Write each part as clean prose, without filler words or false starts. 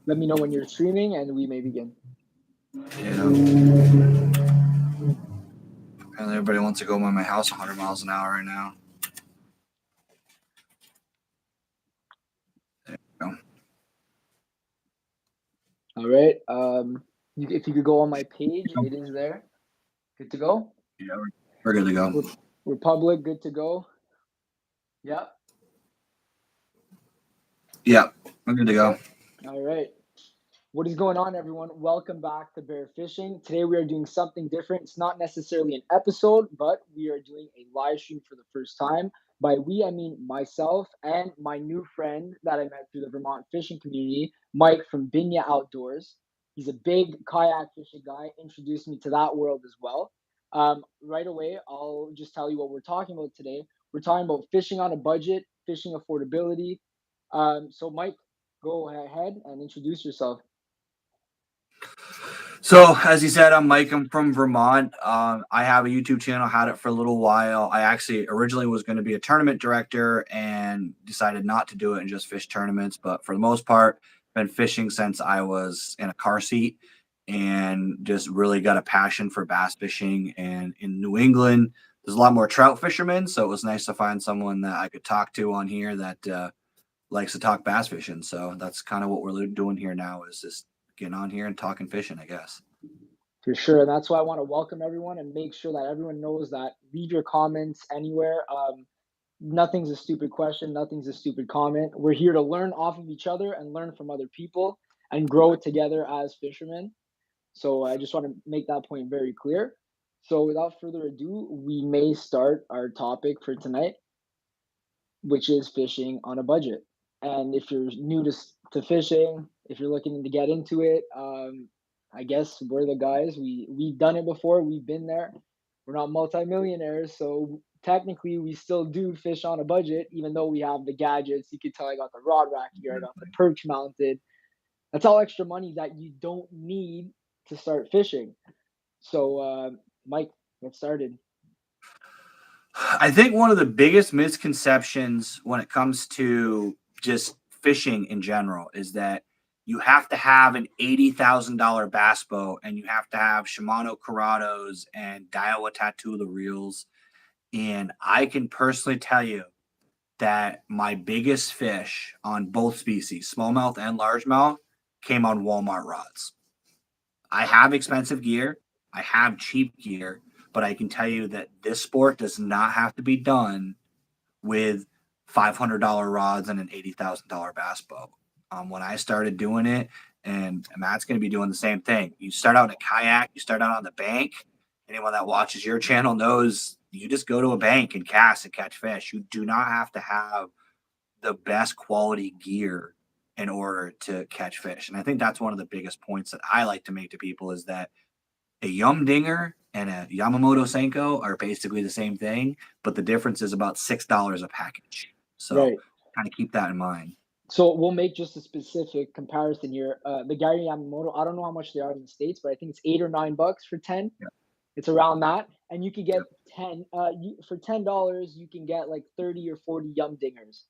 Let me know when you're streaming and we may begin. Yeah. Apparently everybody wants to go by my house 100 miles an hour right now. There we go. All right. If you could go on my page, it is there. Good to go. Yeah, we're good to go. Republic, good to go. Yeah. Yeah, we're good to go. Okay. All right. What is going on, everyone? Welcome back to Bear Fishing. Today we are doing something different. It's not necessarily an episode, but we are doing a live stream for the first time. By we, I mean myself and my new friend that I met through the Vermont fishing community, Mike from Binya Outdoors. He's a big kayak fishing guy, introduced me to that world as well. Right away, I'll just tell you what we're talking about today. We're talking about fishing on a budget, fishing affordability. So, Mike, go ahead and introduce yourself. So, as you said, I'm Mike. I'm from Vermont. I have a YouTube channel, had it for a little while. I actually originally was going to be a tournament director and decided not to do it and just fish tournaments. But for the most part, been fishing since I was in a car seat and just really got a passion for bass fishing. And in New England, there's a lot more trout fishermen. So it was nice to find someone that I could talk to on here that likes to talk bass fishing. So that's kind of what we're doing here now is just getting on here and talking fishing, I guess. For sure. And that's why I want to welcome everyone and make sure that everyone knows that leave your comments anywhere. Nothing's a stupid question, nothing's a stupid comment. We're here to learn off of each other and learn from other people and grow together as fishermen. So I just want to make that point very clear. So without further ado, we may start our topic for tonight, which is fishing on a budget. And if you're new to fishing, if you're looking to get into it, I guess we're the guys. We've done it before. We've been there. We're not multimillionaires, so technically we still do fish on a budget, even though we have the gadgets. You could tell I got the rod rack here. I got the perch mounted. That's all extra money that you don't need to start fishing. So, Mike, get started. I think one of the biggest misconceptions when it comes to just fishing in general is that you have to have an $80,000 bass boat and you have to have Shimano Curados and Daiwa Tattoo reels. And I can personally tell you that my biggest fish on both species, smallmouth and largemouth, came on Walmart rods. I have expensive gear, I have cheap gear, but I can tell you that this sport does not have to be done with $500 rods and an $80,000 bass boat. When I started doing it, and Matt's going to be doing the same thing. You start out in a kayak, you start out on the bank. Anyone that watches your channel knows you just go to a bank and cast and catch fish. You do not have to have the best quality gear in order to catch fish. And I think that's one of the biggest points that I like to make to people is that a Yum Dinger and a Yamamoto Senko are basically the same thing, but the difference is about $6 a package. So Right. kind of keep that in mind. So we'll make just a specific comparison here. The Gary Yamamoto, I don't know how much they are in the States, but I think it's $8 or $9 for 10. Yeah. It's around that. And you can get Yeah. 10 for $10, you can get like 30 or 40 Yum Dingers.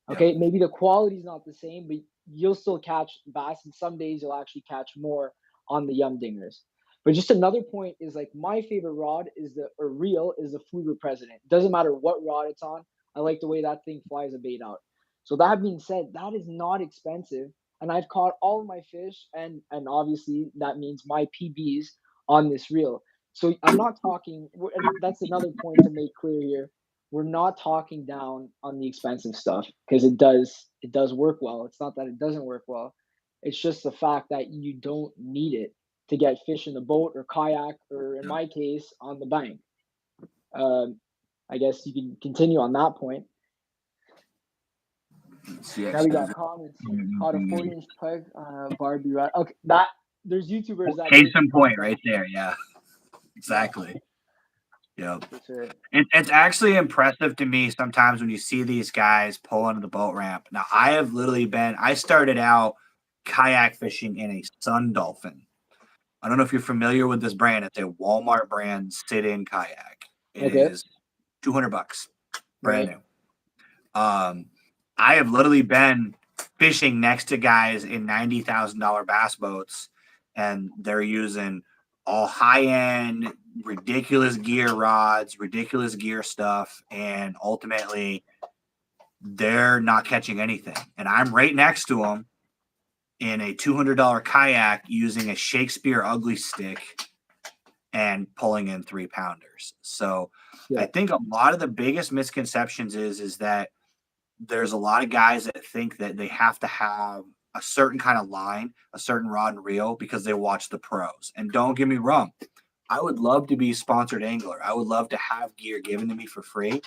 Yeah. Okay, maybe the quality's not the same, but you'll still catch bass, and some days you'll actually catch more on the Yum Dingers. But just another point is like my favorite rod is the or reel is the Fluger President. Doesn't matter what rod it's on. I like the way that thing flies a bait out. So that being said, that is not expensive, and I've caught all of my fish, and obviously that means my PBs on this reel. So I'm not talking, and that's another point to make clear here. We're not talking down on the expensive stuff because it does work well. It's not that it doesn't work well. It's just the fact that you don't need it to get fish in the boat or kayak or in Yeah. my case on the bank. Um, I guess you can continue on that point. Now we got comments here. Caught a 40-inch pike Barbie rod. Okay, that there's YouTubers that Case make in point content. right there. Yeah, Yeah, exactly. Yep. for sure. It's actually impressive to me sometimes when you see these guys pull onto the boat ramp. Now, I started out kayak fishing in a Sun Dolphin. I don't know if you're familiar with this brand. It's a Walmart brand sit-in kayak. It Okay, is $200, brand right. new. I have literally been fishing next to guys in $90,000 bass boats, and they're using all high-end, ridiculous gear rods, ridiculous gear stuff, and ultimately they're not catching anything. And I'm right next to them in a $200 kayak using a Shakespeare ugly stick and pulling in 3-pounders. So I think a lot of the biggest misconceptions is that there's a lot of guys that think that they have to have a certain kind of line, a certain rod and reel because they watch the pros. And don't get me wrong, I would love to be a sponsored angler. I would love to have gear given to me for free.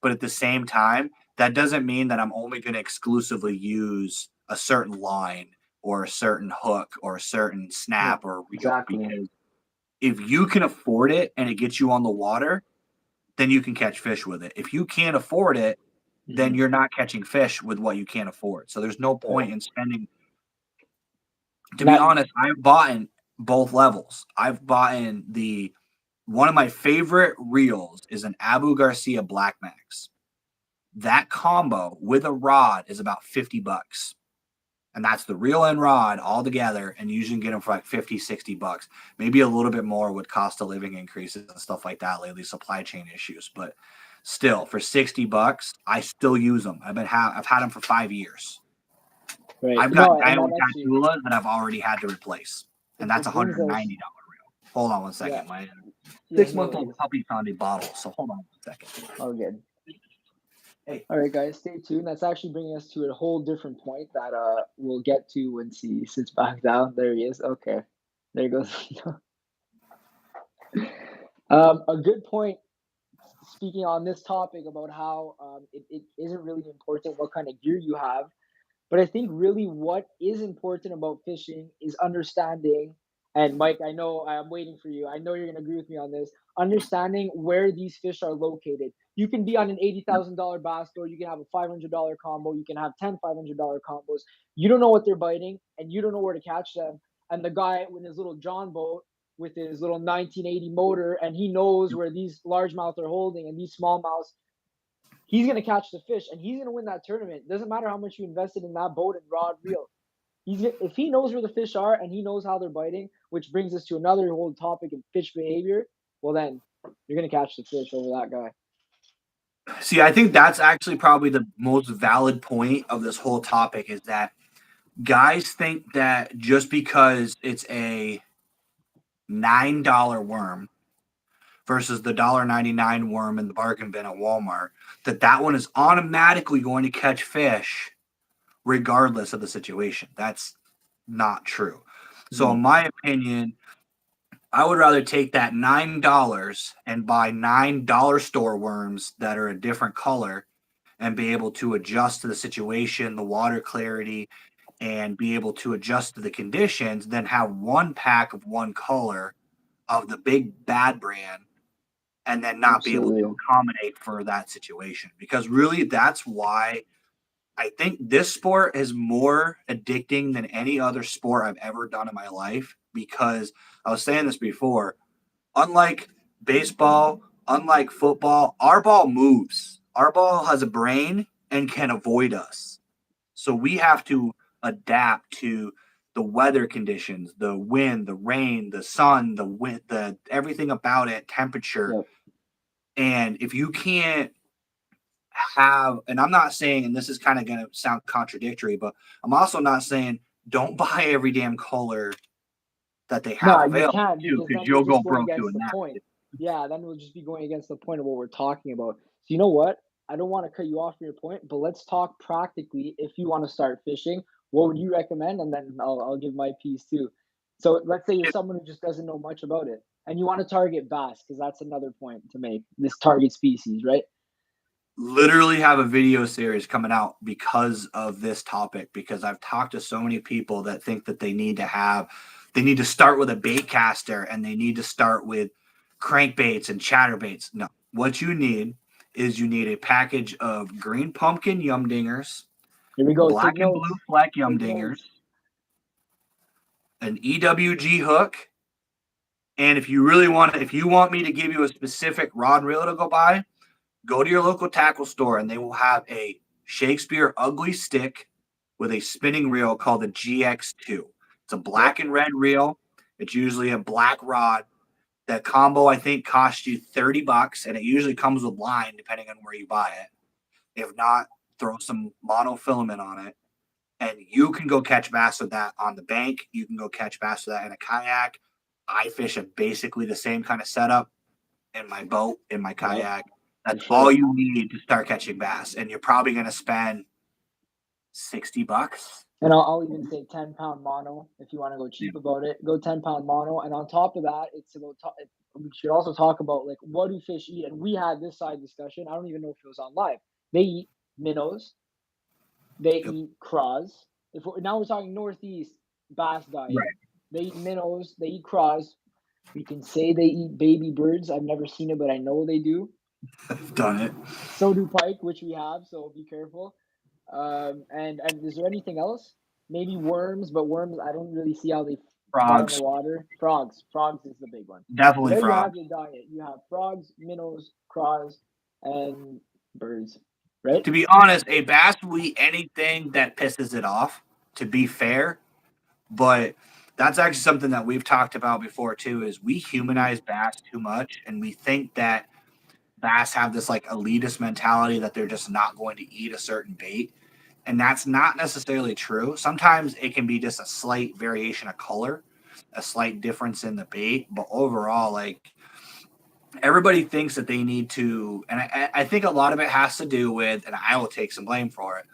But at the same time, that doesn't mean that I'm only going to exclusively use a certain line or a certain hook or a certain snap or reel. Exactly. Because if you can afford it and it gets you on the water, then you can catch fish with it. If you can't afford it, then you're not catching fish with what you can't afford. So there's no point in spending. To be honest, I've bought in both levels. I've bought in one of my favorite reels is an Abu Garcia Black Max. That combo with a rod is about $50. And that's the reel and rod all together. And you can get them for like $50, $60. Maybe a little bit more with cost of living increases and stuff like that lately, supply chain issues. But still, for $60, I still use them. I've had them for 5 years. Right. I've got Daiwa Tatula that I've already had to replace, and that's $190 reel. Hold on one second. My 6-month-old puppy found a bottle, so hold on one second. Oh, good. Hey. All right, guys, stay tuned. That's actually bringing us to a whole different point that we'll get to once he sits back down. There he is. Okay, there he goes. A good point. Speaking on this topic about how it isn't really important what kind of gear you have, but I think really what is important about fishing is understanding. And Mike, I know I'm waiting for you. I know you're going to agree with me on this. Understanding where these fish are located. You can be on an $80,000 bass boat. You can have a $500 combo. You can have 10 $500 combos. You don't know what they're biting, and you don't know where to catch them. And the guy with his little John boat with his little 1980 motor, and he knows where these largemouth are holding and these smallmouths, he's going to catch the fish and he's going to win that tournament. Doesn't matter how much you invested in that boat and rod reel. If he knows where the fish are and he knows how they're biting, which brings us to another whole topic of fish behavior, well, then you're going to catch the fish over that guy. See, I think that's actually probably the most valid point of this whole topic is that guys think that just because it's a $9 worm versus the $1.99 worm in the bargain bin at Walmart, that one is automatically going to catch fish regardless of the situation. That's not true. So in my opinion, I would rather take that $9 and buy $9 store worms that are a different color and be able to adjust to the situation, the water clarity, and be able to adjust to the conditions than have one pack of one color of the big bad brand and then not be able to accommodate for that situation. Because really, that's why I think this sport is more addicting than any other sport I've ever done in my life. Because I was saying this before, unlike baseball, unlike football, our ball moves. Our ball has a brain and can avoid us. So we have to adapt to the weather conditions, the wind, the rain, the sun, the wind, everything about it, temperature. Yep. And if you can't have, and I'm not saying, and this is kind of going to sound contradictory, but I'm also not saying don't buy every damn color that they have available because you'll go broke doing that. Point. Yeah, then we'll just be going against the point of what we're talking about. So you know what? I don't want to cut you off from your point, but let's talk practically. If you want to start fishing, what would you recommend? And then I'll give my piece too. So let's say you're someone who just doesn't know much about it, and you want to target bass, because that's another point to make. This target species, right? Literally have a video series coming out because of this topic, because I've talked to so many people that think that they need to start with a bait caster and they need to start with crankbaits and chatterbaits. No, what you need is you need a package of green pumpkin yum dingers, here we go, black and blue fleck yum dingers, an EWG hook, and if you want me to give you a specific rod and reel to go buy, go to your local tackle store and they will have a Shakespeare ugly stick with a spinning reel called the GX2. It's a black and red reel. It's usually a black rod. That combo, I think, costs you $30, and it usually comes with line depending on where you buy it. If not, throw some monofilament on it, and you can go catch bass with that on the bank. You can go catch bass with that in a kayak. I fish at basically the same kind of setup in my boat, in my kayak. That's all you need to start catching bass, and you're probably going to spend $60. And I'll even say 10-pound mono if you want to go cheap about it. Go 10-pound mono, and on top of that, it's about. We should also talk about like what do fish eat, and we had this side discussion. I don't even know if it was on live. They eat minnows. They eat craws. Now we're talking Northeast bass diet. Right. They eat minnows. They eat craws. We can say they eat baby birds. I've never seen it, but I know they do. I've done it. So do pike, which we have. So be careful. And is there anything else? Maybe worms, but worms I don't really see how they fly in the water. Frogs is the big one. Definitely there frogs. You have your diet. You have frogs, minnows, craws, and birds. Right? To be honest, a bass will eat anything that pisses it off, to be fair. But that's actually something that we've talked about before too, is we humanize bass too much, and we think that bass have this like elitist mentality that they're just not going to eat a certain bait. And that's not necessarily true. Sometimes it can be just a slight variation of color, a slight difference in the bait. But overall, like everybody thinks that they need to, and I think a lot of it has to do with, and I will take some blame for it.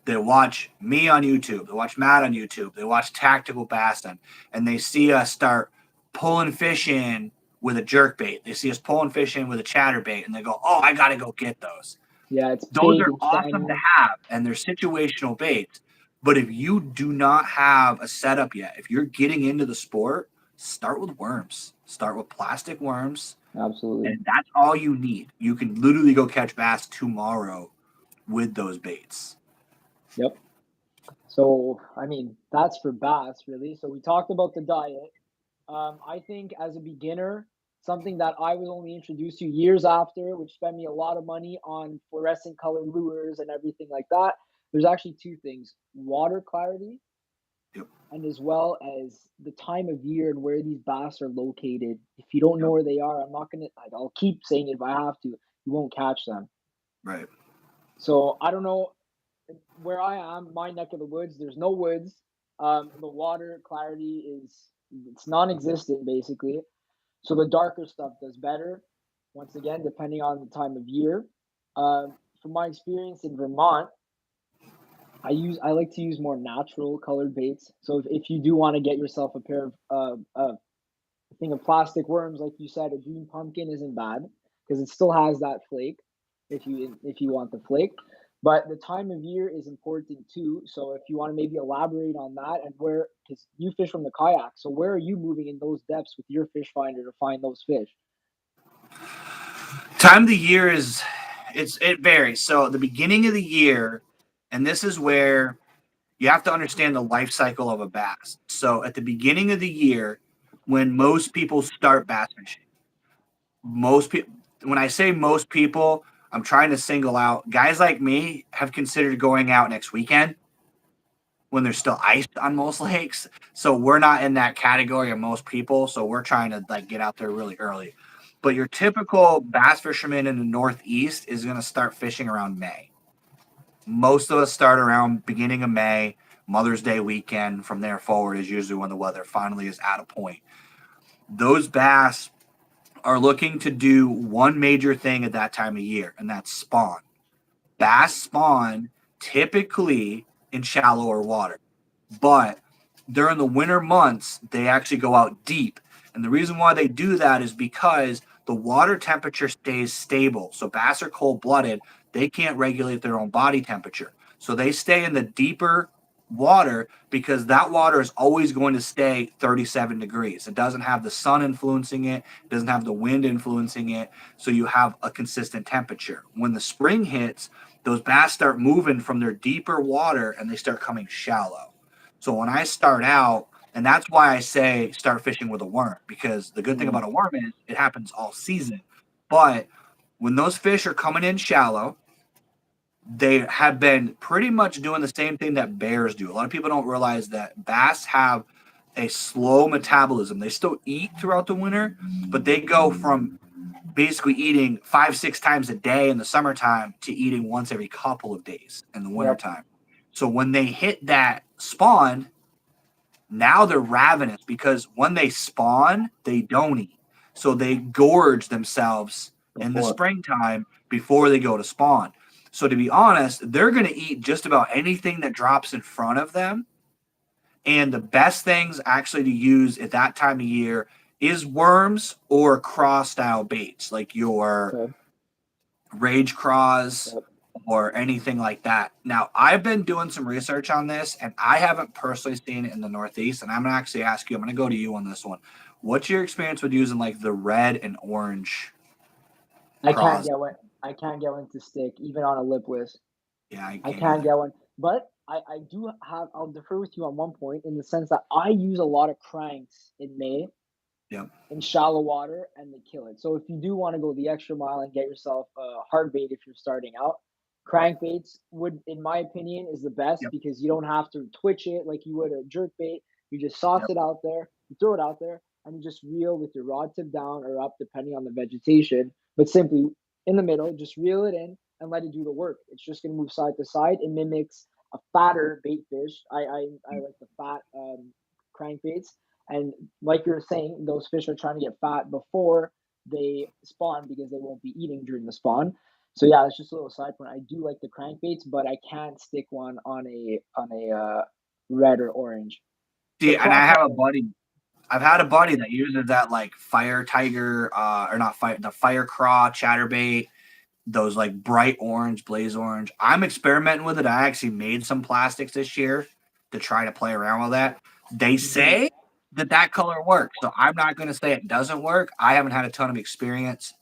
They watch me on YouTube, they watch Matt on YouTube, they watch Tactical Bassin, and they see us start pulling fish in with a jerk bait. They see us pulling fish in with a chatterbait, and they go, "Oh, I got to go get those." Yeah, those are awesome to have, and they're situational baits. But if you do not have a setup yet, if you're getting into the sport, start with worms. Start with plastic worms. Absolutely. And that's all you need. You can literally go catch bass tomorrow with those baits. Yep. So, I mean, that's for bass, really. So we talked about the diet. I think as a beginner, something that I was only introduced to years after, which spent me a lot of money on fluorescent colored lures and everything like that. There's actually two things: water clarity, and as well as the time of year and where these bass are located. If you don't know where they are, I'll keep saying it if I have to, you won't catch them. Right. So I don't know where I am, my neck of the woods, there's no woods. The water clarity it's non-existent basically. So the darker stuff does better. Once again, depending on the time of year. From my experience in Vermont, I like to use more natural colored baits. So if you do want to get yourself a pair of a thing of plastic worms, like you said, a green pumpkin isn't bad because it still has that flake. If you want the flake, but the time of year is important too. So if you want to maybe elaborate on that, and because you fish from the kayak, so where are you moving in those depths with your fish finder to find those fish? Time of the year it varies. So at the beginning of the year, and this is where you have to understand the life cycle of a bass. So at the beginning of the year, when most people start bass fishing, when I say most people, I'm trying to single out guys like me have considered going out next weekend when there's still ice on most lakes. So we're not in that category of most people. So we're trying to like get out there really early. But your typical bass fisherman in the Northeast is going to start fishing around May. Most of us start around beginning of May. Mother's Day weekend from there forward is usually when the weather finally is at a point. Those bass are looking to do one major thing at that time of year, and that's spawn. Bass spawn typically in shallower water, but during the winter months, they actually go out deep. And the reason why they do that is because the water temperature stays stable. So bass are cold-blooded. They can't regulate their own body temperature. So they stay in the deeper water because that water is always going to stay 37 degrees. It doesn't have the sun influencing it. It doesn't have the wind influencing it. So you have a consistent temperature. When the spring hits, those bass start moving from their deeper water and they start coming shallow. So when I start out, and that's why I say start fishing with a worm, because the good thing about a worm is it happens all season. But when those fish are coming in shallow, they have been pretty much doing the same thing that bears do. A lot of people don't realize that bass have a slow metabolism. They still eat throughout the winter, but they go from basically eating 5-6 times a day in the summertime to eating once every couple of days in the Yep. wintertime. So when they hit that spawn, now they're ravenous because when they spawn, they don't eat. So they gorge themselves in the Before. springtime before they go to spawn. So to be honest, they're going to eat just about anything that drops in front of them. And the best things actually to use at that time of year is worms or craw style baits like your Okay. rage craws Yep. or anything like that. Now, I've been doing some research on this and I haven't personally seen it in the Northeast. And I'm going to actually ask you, I'm going to go to you on this one. What's your experience with using like the red and orange I can't craws? get one. I can't get one to stick, even on a lipless. Yeah, I I can't can't either. get one. But I do have, I'll defer with you on one point in the sense that I use a lot of cranks in May Yep. in shallow water and they kill it. So if you do want to go the extra mile and get yourself a hard bait if you're starting out, crankbaits would, in my opinion, is the best Yep. because you don't have to twitch it like you would a jerk bait. You just sauce Yep. it out there, you throw it out there, and you just reel with your rod tip down or up depending on the vegetation. But simply in the middle, just reel it in and let it do the work. It's just gonna move side to side. It mimics a fatter bait fish. I like the fat crankbaits. And like you're saying, those fish are trying to get fat before they spawn because they won't be eating during the spawn. So yeah, it's just a little side point. I do like the crankbaits, but I can't stick one on a red or orange. The See, and I cross have a section, buddy. I've had a buddy that uses that like fire tiger, or not fire, the fire craw chatterbait, those like bright orange, blaze orange. I'm experimenting with it. I actually made some plastics this year to try to play around with that. They mhm. say that color works. So I'm not going to say it doesn't work. I haven't had a ton of experience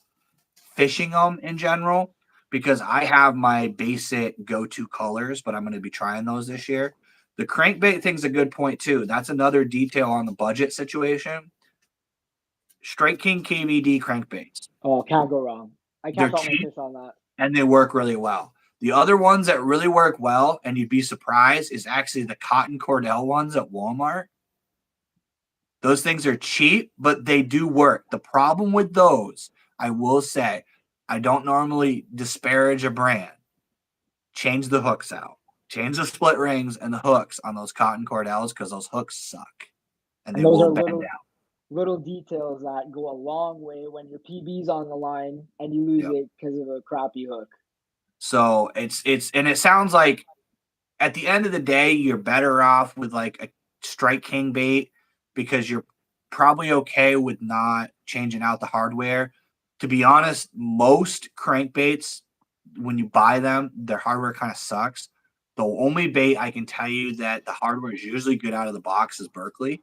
fishing them in general because I have my basic go-to colors, but I'm going to be trying those this year. The crankbait thing's a good point too. That's another detail on the budget situation. Strike King KVD crankbaits. Oh, can't go wrong. I They're catch all my cheap fish on that. and they work really well. The other ones that really work well, and you'd be surprised, is actually the cotton cordell ones at Walmart. Those things are cheap, but they do work. The problem with those, I will say, I don't normally disparage a brand. Change the hooks out. Change the split rings and the hooks on those cotton cordells because those hooks suck and And they those will are bend out. little details that go a long way when your PB's on the line and you lose Yep. it because of a crappy hook. So it's and it sounds like at the end of the day, you're better off with like a Strike King bait because you're probably okay with not changing out the hardware. To be honest, most crankbaits, when you buy them, their hardware kind of sucks. The only bait I can tell you that the hardware is usually good out of the box is Berkeley.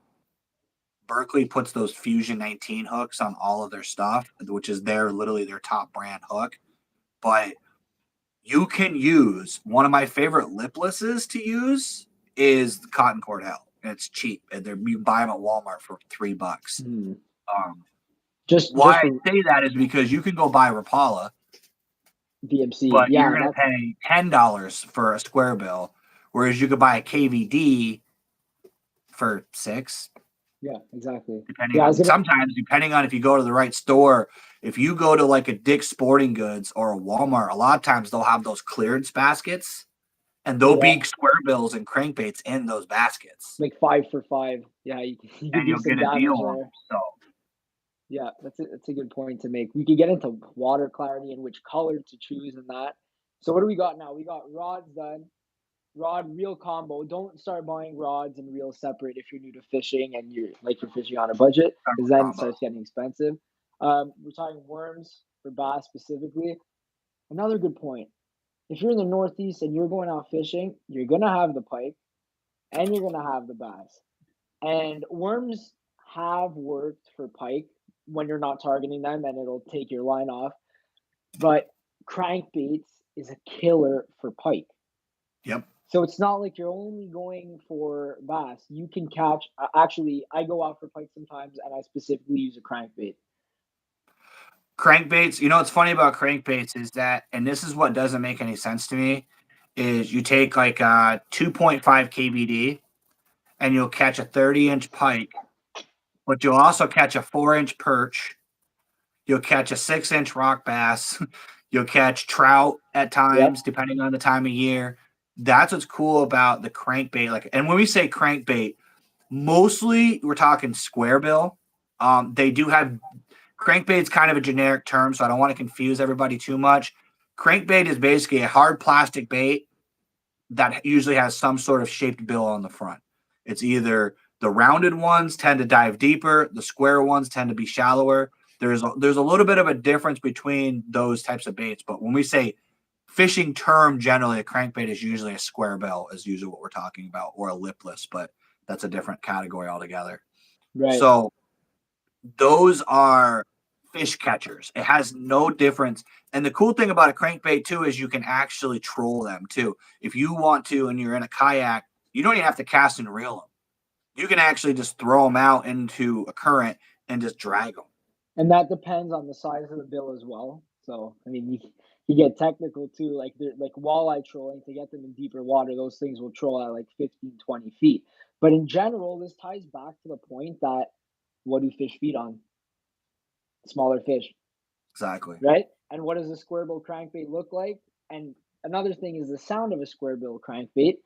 Berkeley puts those Fusion 19 hooks on all of their stuff, which is literally their top brand hook. But you can use one of my favorite liplesses to use is the cotton cordell, and it's cheap. And you can buy them at Walmart for $3. Hmm. Um, Just why I for say that is because you can go buy Rapala, VMC. but you're Yeah, going to that's pay $10 for a square bill, whereas you could buy a KVD for 6. yeah, exactly. Depending Yeah, I was on gonna sometimes depending on if you go to the right store. If you go to like a Dick's Sporting Goods or a Walmart, a lot of times they'll have those clearance baskets and there'll yeah, be square bills and crankbaits in those baskets, like 5 for 5. Yeah, you could and do you'll some get a deal damage on there. them. So Yeah, that's a good point to make. We could get into water clarity and which color to choose and that. So what do we got now? We got rods done. Rod reel combo. Don't start buying rods and reels separate if you're new to fishing and you're fishing on a budget, start because with then it combos. starts getting expensive. We're talking worms for bass specifically. Another good point. If you're in the Northeast and you're going out fishing, you're gonna have the pike and you're gonna have the bass. And worms have worked for pike when you're not targeting them and it'll take your line off. But crankbaits is a killer for pike. Yep. So it's not like you're only going for bass. You can catch. Actually, I go out for pike sometimes, and I specifically use a crankbait. Crankbaits. You know what's funny about crankbaits is that, and this is what doesn't make any sense to me. is you take like a 2.5 KBD and you'll catch a 30-inch pike, but you'll also catch a 4-inch perch. You'll catch a 6-inch rock bass. You'll catch trout at times, depending on the time of year. That's what's cool about the crankbait. Like, and when we say crankbait, mostly we're talking square bill. They do have crankbait's kind of a generic term, so I don't want to confuse everybody too much. Crankbait is basically a hard plastic bait that usually has some sort of shaped bill on the front. It's either the rounded ones tend to dive deeper, the square ones tend to be shallower. There's a little bit of a difference between those types of baits, but when we say fishing term, generally a crankbait is usually a square bill, is usually what we're talking about, or a lipless, but that's a different category altogether. Right. So those are fish catchers. It has no difference. And the cool thing about a crankbait too is you can actually troll them too. If you want to, and you're in a kayak, you don't even have to cast and reel them. You can actually just throw them out into a current and just drag them. And that depends on the size of the bill as well. So, I mean, you get technical too, like walleye trolling to get them in deeper water. Those things will troll at like 15, 20 feet. But in general, this ties back to the point that what do fish feed on? Smaller fish. Exactly. Right? And what does a square bill crankbait look like? And another thing is the sound of a square bill crankbait.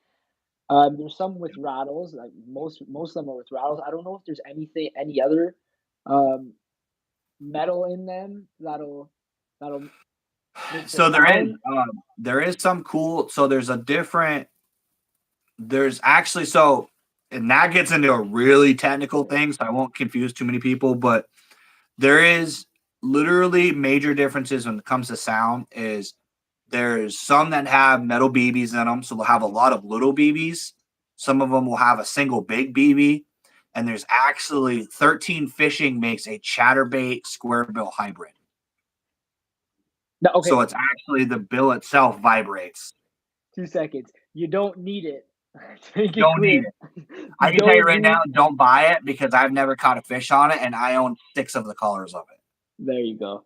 There's some with rattles. Like most of them are with rattles. I don't know if there's any other metal in them that'll make the So sound. there is some cool. So there's actually, and that gets into a really technical thing, so I won't confuse too many people, but there is literally major differences when it comes to sound. Is there's some that have metal BBs in them, so they'll have a lot of little BBs. Some of them will have a single big BB. And there's actually 13 Fishing makes a chatterbait square bill hybrid. No, okay. So it's actually the bill itself vibrates. 2 seconds. You don't need it. Don't need it. I can tell you right now, don't buy it because I've never caught a fish on it, and I own 6 of the colors of it. There you go.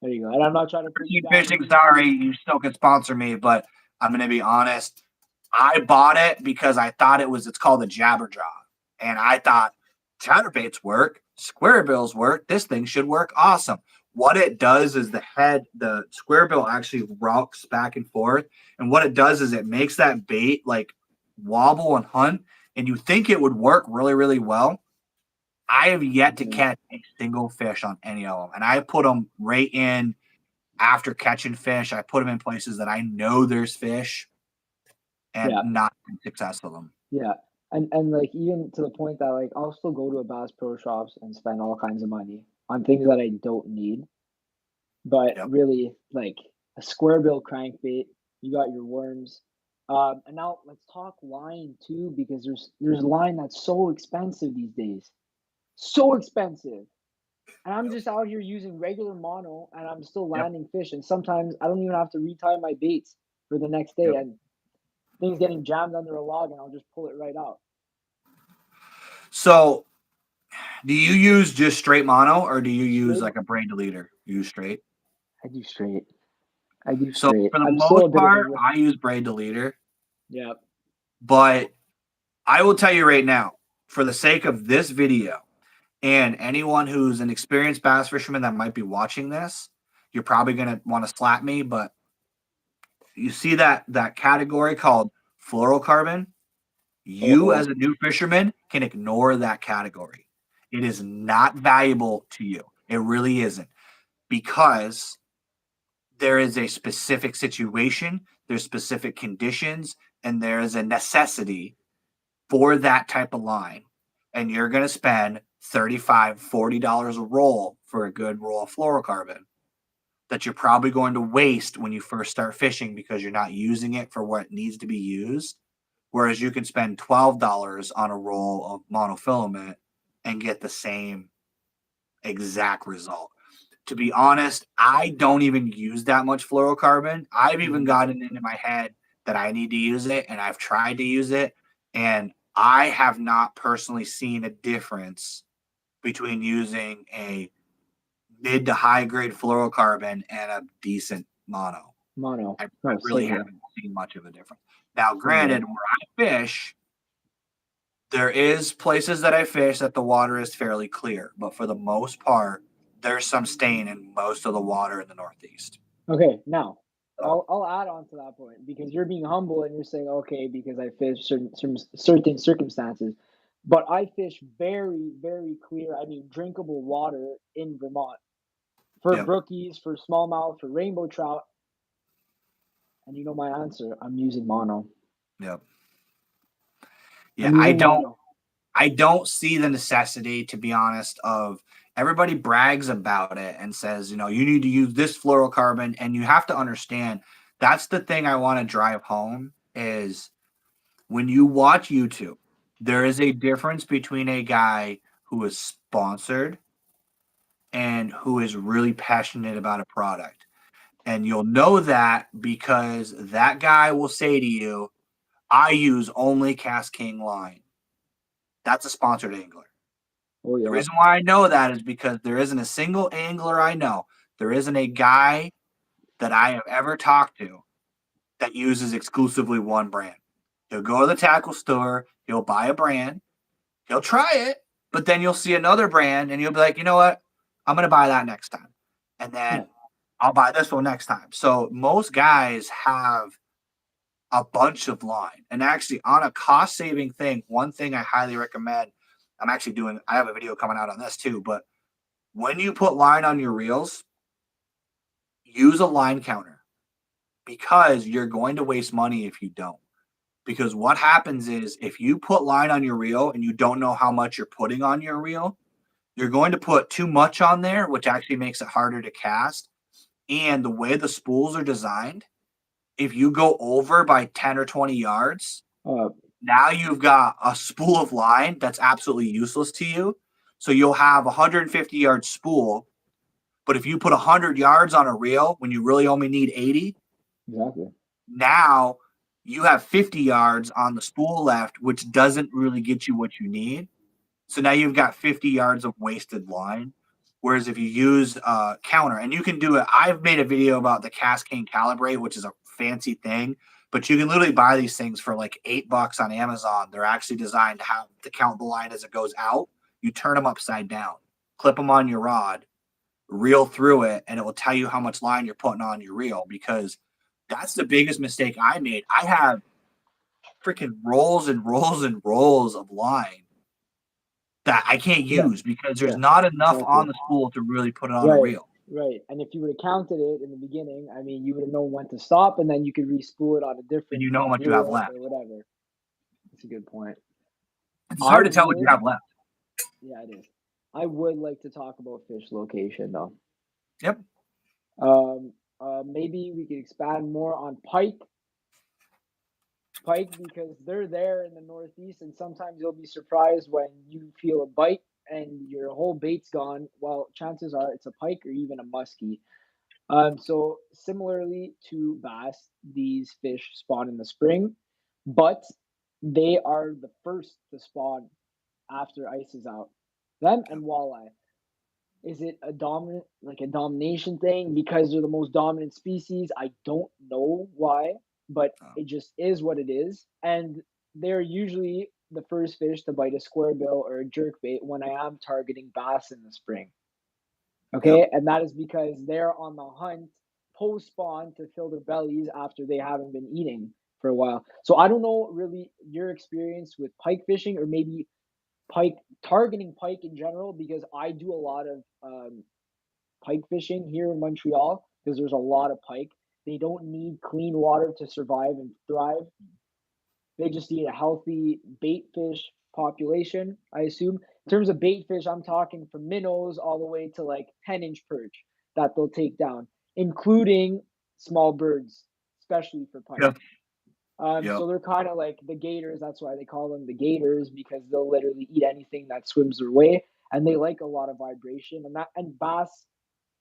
And I'm not trying to Keep Fishing, sorry, you still can sponsor me, but I'm going to be honest. I bought it because I thought it's called a Jabberjaw. And I thought chatterbaits work, square bills work. This thing should work awesome. What it does is the square bill actually rocks back and forth. And what it does is it makes that bait like wobble and hunt. And you think it would work really, really well. I have yet to catch a single fish on any of them. And I put them right in after catching fish. I put them in places that I know there's fish and not success of them. Yeah. And like even to the point that like I'll still go to a Bass Pro Shops and spend all kinds of money on things that I don't need. But really, like a square bill crankbait, you got your worms. And now let's talk line too, because there's line that's so expensive these days. So expensive. And I'm just out here using regular mono and I'm still landing fish. And sometimes I don't even have to retie my baits for the next day. And things getting jammed under a log and I'll just pull it right out. So do you use just straight mono or do you use like a braid deleter? You use straight? I do straight. So for the most part, I use braid deleter. Yeah. But I will tell you right now, for the sake of this video and anyone who's an experienced bass fisherman that might be watching this, you're probably going to want to slap me, but you see that category called fluorocarbon? You as a new fisherman can ignore that category. It is not valuable to you. It really isn't, because there is a specific situation, there's specific conditions, and there is a necessity for that type of line. And you're going to spend $35, $40 a roll for a good roll of fluorocarbon that you're probably going to waste when you first start fishing because you're not using it for what it needs to be used. Whereas you can spend $12 on a roll of monofilament and get the same exact result. To be honest, I don't even use that much fluorocarbon. I've even gotten into my head that I need to use it, and I've tried to use it, and I have not personally seen a difference between using a mid to high grade fluorocarbon and a decent mono. Mono. I No, really same here. haven't seen much of a difference. Now, Same here. granted, where I fish, there is places that I fish that the water is fairly clear, but for the most part, there's some stain in most of the water in the Northeast. Okay, now So, I'll add on to that point because you're being humble and you're saying, okay, because I fish certain circumstances, but I fish very, very clear, I mean, drinkable water in Vermont for yep, brookies, for smallmouth, for rainbow trout. And you know my answer. I'm using mono. yep, yeah. I'm using mono. I don't see the necessity, to be honest, of everybody brags about it and says, you need to use this fluorocarbon, and you have to understand that's the thing I want to drive home is when you watch YouTube, there is a difference between a guy who is sponsored and who is really passionate about a product. And you'll know that because that guy will say to you, I use only Cast King line. That's a sponsored angler. Oh The yeah. reason why I know that is because there isn't a single angler I know, there isn't a guy that I have ever talked to that uses exclusively one brand. He'll go to the tackle store, he'll buy a brand, he'll try it, but then you'll see another brand and you'll be like, you know what? I'm going to buy that next time. And Yeah. then I'll buy this one next time. So most guys have a bunch of line. And actually, on a cost saving thing, one thing I highly recommend, I have a video coming out on this too, but when you put line on your reels, use a line counter because you're going to waste money if you don't. Because what happens is if you put line on your reel and you don't know how much you're putting on your reel, you're going to put too much on there, which actually makes it harder to cast. And the way the spools are designed, if you go over by 10 or 20 yards, Uh, now you've got a spool of line that's absolutely useless to you. So you'll have a 150-yard spool, but if you put 100 yards on a reel when you really only need 80, exactly. now you have 50 yards on the spool left, which doesn't really get you what you need. So now you've got 50 yards of wasted line. Whereas if you use a counter, and you can do it, I've made a video about the Cast King Calibrate, which is a fancy thing, but you can literally buy these things for like $8 on Amazon. They're actually designed to count the line as it goes out. You turn them upside down, clip them on your rod, reel through it, and it will tell you how much line you're putting on your reel because that's the biggest mistake I made. I have freaking rolls and rolls and rolls of line that I can't Yeah. use because there's Yeah. not enough Exactly. on the spool to really put it on a Right. reel. Right. And if you would have counted it in the beginning, I mean, you would have known when to stop, and then you could re-spool it on a And different you know how much you have reel left. or whatever. That's a good point. It's I hard to tell what you would, have left. yeah, it is. I would like to talk about fish location though. Yep. Um, maybe we could expand more on pike because they're there in the Northeast, and sometimes you'll be surprised when you feel a bite and your whole bait's gone. Well, chances are it's a pike or even a muskie. So similarly to bass, these fish spawn in the spring, but they are the first to spawn after ice is out. Them Yep. and walleye. Is it like a domination thing because they're the most dominant species? I don't know why, but Oh, it just is what it is. And they're usually the first fish to bite a square bill or a jerkbait when I am targeting bass in the spring. yep. Okay, and that is because they're on the hunt post spawn to fill their bellies after they haven't been eating for a while. So I don't know really your experience with pike fishing or maybe pike targeting pike in general because I do a lot of pike fishing here in Montreal because there's a lot of pike. They don't need clean water to survive and thrive. They just need a healthy bait fish population, I assume. In terms of bait fish, I'm talking from minnows all the way to like 10-inch perch that they'll take down, including small birds, especially for pike. Yep. Yep. So they're kind of like the gators. That's why they call them the gators because they'll literally eat anything that swims their way, and they like a lot of vibration. And bass,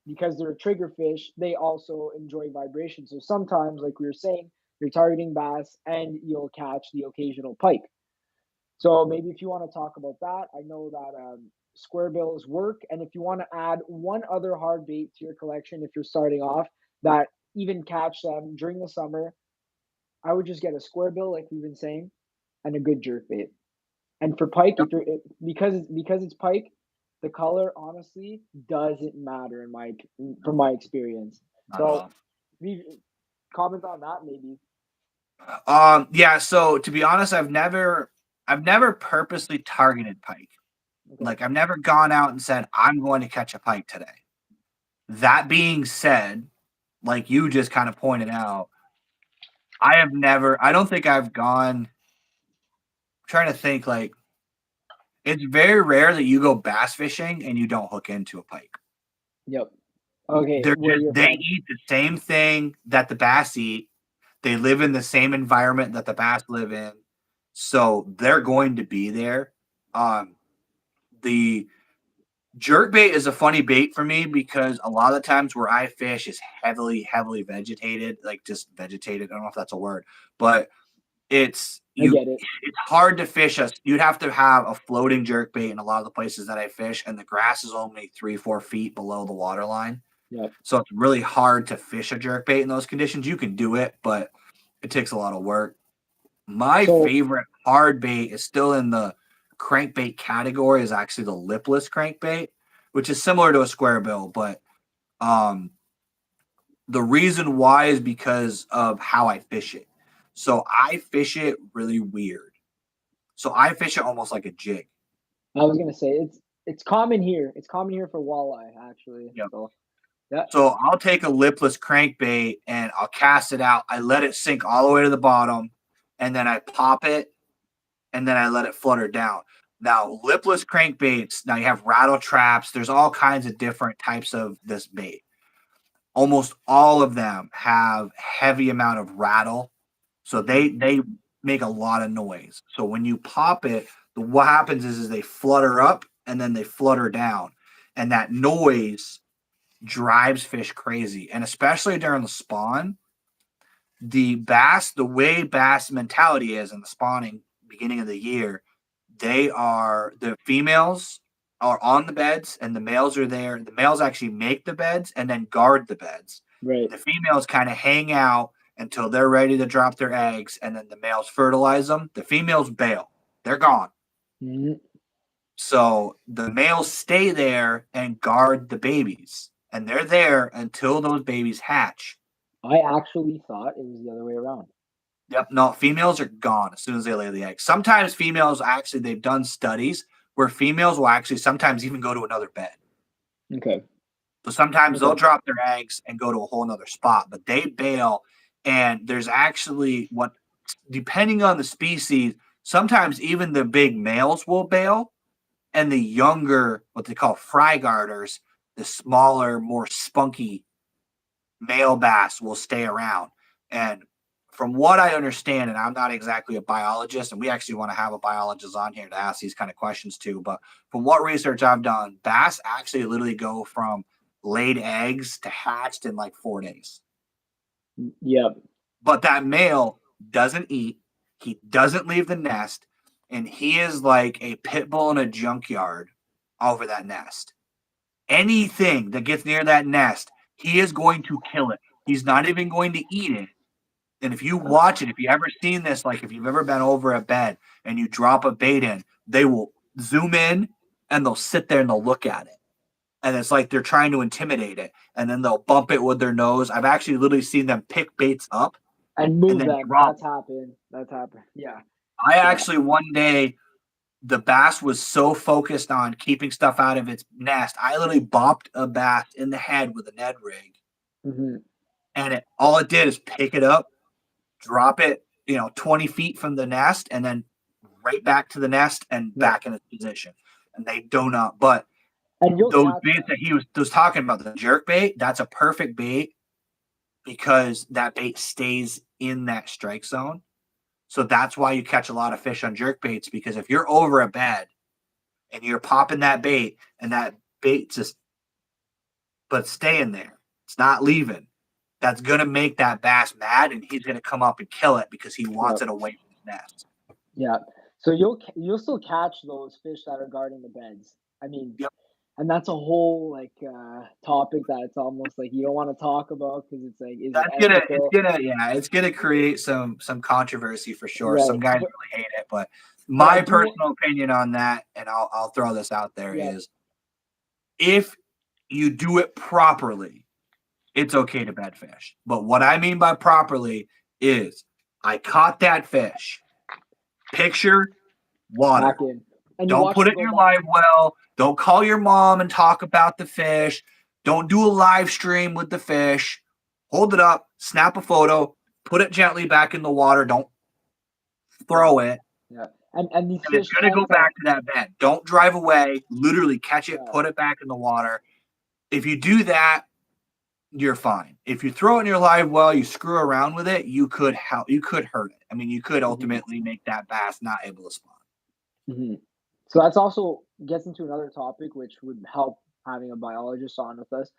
because they're a trigger fish, they also enjoy vibration. So sometimes, like we were saying, you're targeting bass and you'll catch the occasional pike. So maybe if you want to talk about that, I know that square bills work. And if you want to add one other hard bait to your collection, if you're starting off, that even catch them during the summer, I would just get a square bill, like we've been saying, and a good jerk bait. And for pike, Yep. because it's pike, the color honestly doesn't matter from my experience. Not at So all. we comment on that maybe. Yeah. So to be honest, I've never purposely targeted pike. Okay. Like I've never gone out and said I'm going to catch a pike today. That being said, like you just kind of pointed out, I don't think I've gone. I'm trying to think, like, it's very rare that you go bass fishing and you don't hook into a pike. Yep. Okay. They eat the same thing that the bass eat. They live in the same environment that the bass live in. So they're going to be there. The jerk bait is a funny bait for me because a lot of the times where I fish is heavily vegetated, like just vegetated. I don't know if that's a word, but it's I get it. it's hard to fish us. You'd have to have a floating jerk bait in a lot of the places that I fish, and the grass is only 3-4 feet below the water line. Yep. So it's really hard to fish a jerk bait in those conditions. You can do it, but it takes a lot of work. My favorite hard bait is still in the crankbait category, is actually the lipless crankbait, which is similar to a square bill, but the reason why is because of how I fish it. So I fish it really weird. So I fish it almost like a jig. I was gonna say it's common here. It's common here for walleye, actually. Yep. So yeah. So I'll take a lipless crankbait and I'll cast it out. I let it sink all the way to the bottom, and then I pop it, and then I let it flutter down. Now, lipless crankbaits, now you have rattle traps. There's all kinds of different types of this bait. Almost all of them have heavy amount of rattle. So they make a lot of noise. So when you pop it, what happens is they flutter up and then they flutter down. And that noise drives fish crazy. And especially during the spawn, the way bass mentality is in the spawning beginning of the year, the females are on the beds and the males are there. The males actually make the beds and then guard the beds. Right. The females kind of hang out until they're ready to drop their eggs, and then the males fertilize them. The females bail. They're gone. Mm-hmm. So the males stay there and guard the babies, and they're there until those babies hatch. I actually thought it was the other way around. Yep. No, females are gone as soon as they lay the eggs. Sometimes females actually, they've done studies where females will actually sometimes even go to another bed. Okay. So sometimes they'll drop their eggs and go to a whole nother spot, but they bail. And there's actually depending on the species, sometimes even the big males will bail, and the younger, what they call fry garters, the smaller, more spunky male bass will stay around. And from what I understand, and I'm not exactly a biologist, and we actually want to have a biologist on here to ask these kind of questions too, but from what research I've done, bass actually literally go from laid eggs to hatched in like 4 days. Yep. But that male doesn't eat, he doesn't leave the nest, and he is like a pit bull in a junkyard over that nest. Anything that gets near that nest, he is going to kill it. He's not even going to eat it. And if you watch it, if you ever seen this, like if you've ever been over a bed and you drop a bait in, they will zoom in and they'll sit there and they'll look at it. And it's like they're trying to intimidate it. And then they'll bump it with their nose. I've actually literally seen them pick baits up and move them. That's happened. Yeah. I actually one day, the bass was so focused on keeping stuff out of its nest, I literally bopped a bass in the head with a Ned rig. Mm-hmm. And all it did is pick it up, drop it, 20 feet from the nest, and then right back to the nest and back in its position. And they do not. But those baits that he was talking about, the jerk bait, that's a perfect bait because that bait stays in that strike zone. So that's why you catch a lot of fish on jerk baits, because if you're over a bed and you're popping that bait and that bait but staying there, it's not leaving, that's going to make that bass mad, and he's going to come up and kill it because he wants it away from his nest. Yeah. So you'll still catch those fish that are guarding the beds. I mean, and that's a whole like topic that it's almost like you don't want to talk about because it's like, is it ethical? It's gonna create some controversy for sure. Right. Some guys But really hate it, but I my do. personal opinion on that, and I'll throw this out there, Yeah. is if you do it properly, it's okay to bed fish. But what I mean by properly is I caught that fish. Picture water. Back in. And you Don't watch put it it in go your back. live well. Don't call your mom and talk about the fish. Don't do a live stream with the fish. Hold it up, snap a photo, put it gently back in the water. Don't throw it. Yeah. And these And it's fish going to tend go to. back to that bed. Don't drive away. Literally catch it, Yeah. put it back in the water. If you do that, you're fine. If you throw it in your live well, you screw around with it, you could hurt it. I mean, you could ultimately make that bass not able to spawn. Mm-hmm. So that's also gets into another topic, which would help having a biologist on with us.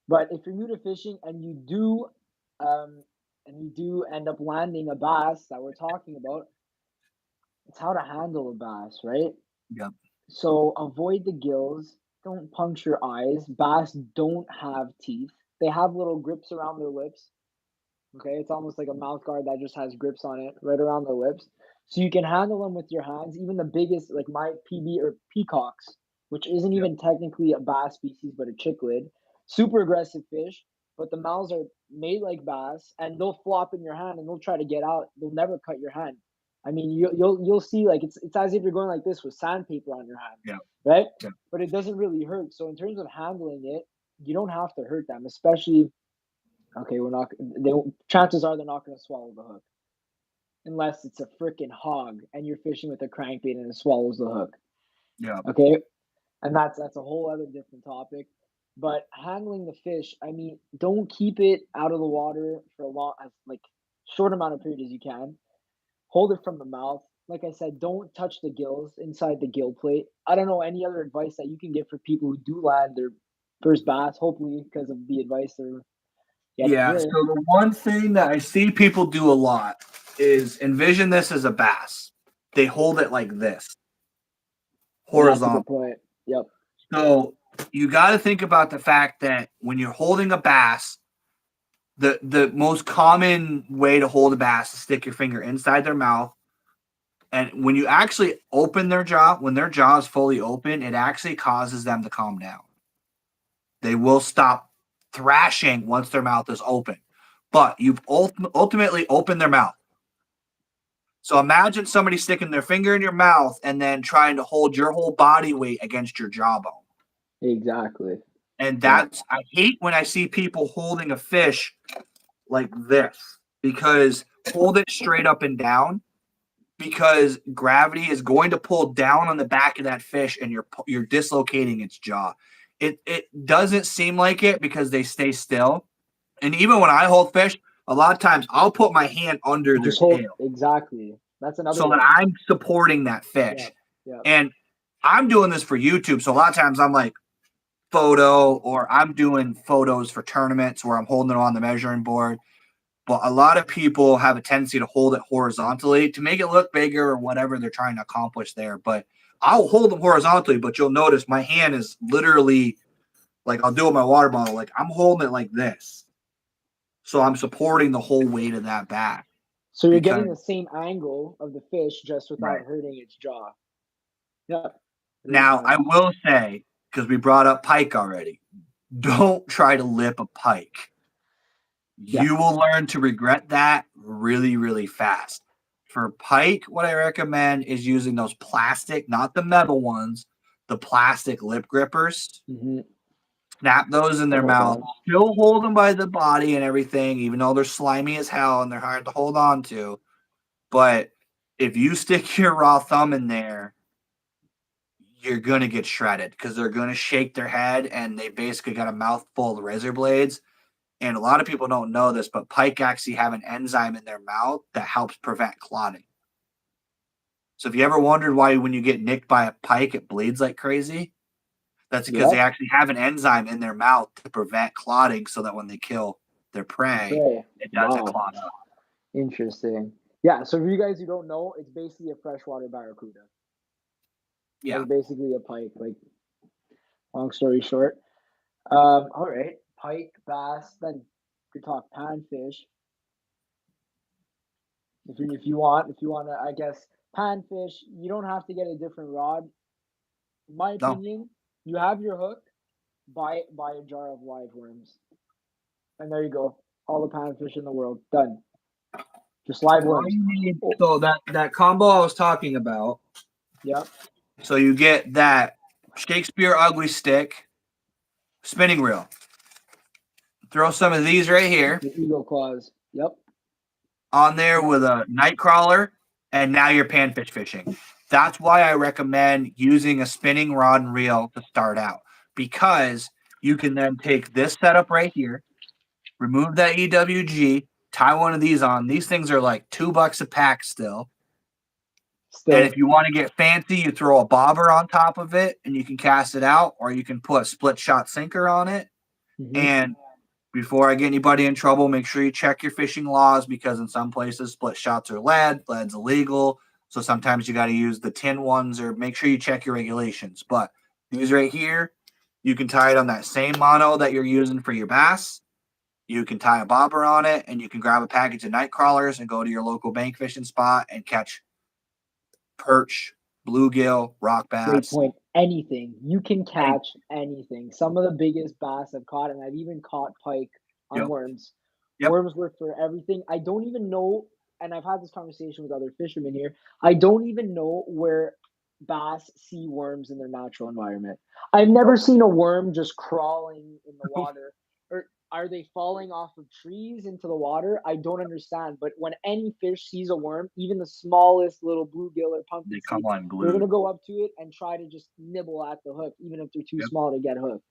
But if you're new to fishing um, and you do end up landing a bass that we're talking about, it's how to handle a bass, right? Yep. So avoid the gills. Don't puncture eyes. Bass don't have teeth. They have little grips around their lips. Okay, it's almost like a mouth guard that just has grips on it right around their lips. So you can handle them with your hands. Even the biggest, like my PB or peacocks, which isn't Yep. even technically a bass species, but a cichlid, super aggressive fish. But the mouths are made like bass, and they'll flop in your hand, and they'll try to get out. They'll never cut your hand. I mean, you'll see like it's as if you're going like this with sandpaper on your hand, Yeah. right? Yeah. But it doesn't really hurt. So in terms of handling it, you don't have to hurt them, especially. Okay, we're not. They chances are they're not going to swallow the hook unless it's a freaking hog and you're fishing with a crankbait and it swallows the hook. Yeah. Okay, and that's a whole other different topic. But handling the fish, I mean, don't keep it out of the water for a long, as like short amount of period as you can. Hold it from the mouth. Like I said, don't touch the gills inside the gill plate. I don't know any other advice that you can give for people who do land their first bass, hopefully because of the advice they're getting Yeah. here. So the one thing that I see people do a lot is envision this as a bass. They hold it like this, That's a horizontal. good point. Yep. So you got to think about the fact that when you're holding a bass, the most common way to hold a bass is stick your finger inside their mouth. And when you actually open their jaw, when their jaw is fully open, it actually causes them to calm down. They will stop thrashing once their mouth is open. But you've ultimately opened their mouth. So imagine somebody sticking their finger in your mouth and then trying to hold your whole body weight against your jawbone. Exactly. And that's, I hate when I see people holding a fish like this, because hold it straight up and down, because gravity is going to pull down on the back of that fish and you're dislocating its jaw. It doesn't seem like it because they stay still. And even when I hold fish, a lot of times I'll put my hand under their Just hold tail exactly. That's another so that one. I'm supporting that Yeah. fish. Yeah. And I'm doing this for YouTube. So a lot of times I'm like, photo, or I'm doing photos for tournaments where I'm holding it on the measuring board. But a lot of people have a tendency to hold it horizontally to make it look bigger or whatever they're trying to accomplish there. But I'll hold them horizontally, but you'll notice my hand is literally like, I'll do it with my water bottle. Like I'm holding it like this. So I'm supporting the whole weight of that back. So you're Because, getting the same angle of the fish just without right. hurting its jaw. Yeah. Now, I will say, because we brought up pike already, don't try to lip a pike. Yeah. You will learn to regret that really, really fast. For pike, what I recommend is using those plastic, not the metal ones, the plastic lip grippers. Mm-hmm. Snap those in their Hold mouth. on. Still hold them by the body and everything, even though they're slimy as hell and they're hard to hold on to. But if you stick your raw thumb in there, you're going to get shredded because they're going to shake their head and they basically got a mouthful of razor blades. And a lot of people don't know this, but pike actually have an enzyme in their mouth that helps prevent clotting. So if you ever wondered why when you get nicked by a pike, it bleeds like crazy, that's because they actually have an enzyme in their mouth to prevent clotting so that when they kill their prey, it doesn't Wow. clot up. Interesting. Yeah. So for you guys who don't know, it's basically a freshwater barracuda. Yeah. It's basically a pike. Like Long story short. All right, pike, bass. Then we could talk panfish if you want to. I guess panfish. You don't have to get a different rod. In my No. opinion, you have your hook. Buy a jar of live worms, and there you go. All the panfish in the world done. Just live All worms. you need, Oh, so that combo I was talking about. yep. So you get that Shakespeare ugly stick, spinning reel. Throw some of these right here The eagle claws. Yep. on there with a night crawler, and now you're panfish fishing. That's why I recommend using a spinning rod and reel to start out, because you can then take this setup right here, remove that EWG, tie one of these on. These things are like $2 a pack still. And if you want to get fancy, you throw a bobber on top of it and you can cast it out, or you can put a split shot sinker on it. And before I get anybody in trouble, make sure you check your fishing laws, because in some places split shots are lead's illegal. So sometimes you got to use the tin ones, or make sure you check your regulations. But these right here, you can tie it on that same mono that you're using for your bass. You can tie a bobber on it, and you can grab a package of night crawlers and go to your local bank fishing spot and catch perch, bluegill, rock Great bass. point. Anything. You can catch anything. Some of the biggest bass I've caught, and I've even caught pike on Yep. worms. Yep. Worms work for everything. I don't even know, and I've had this conversation with other fishermen here. I don't even know where bass see worms in their natural environment. I've never seen a worm just crawling in the water. Or are they falling off of trees into the water? I don't understand. But when any fish sees a worm, even the smallest little bluegill or pumpkin They seed, come they're unglued. gonna go up to it and try to just nibble at the hook, even if they're too Yep. small to get hooked.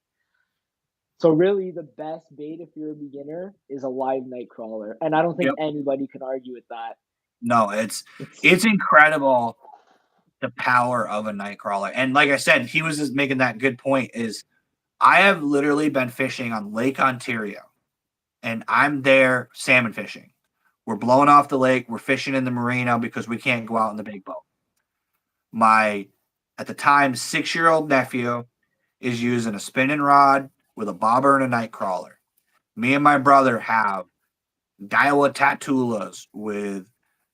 So really, the best bait if you're a beginner is a live night crawler, and I don't think Yep. anybody can argue with that. No, it's incredible, the power of a night crawler. And like I said, he was just making that good point. Is I have literally been fishing on Lake Ontario, and I'm there salmon fishing. We're blowing off the lake. We're fishing in the marina because we can't go out in the big boat. My, at the time, 6-year-old nephew is using a spinning rod with a bobber and a night crawler. Me and my brother have Daiwa Tatulas with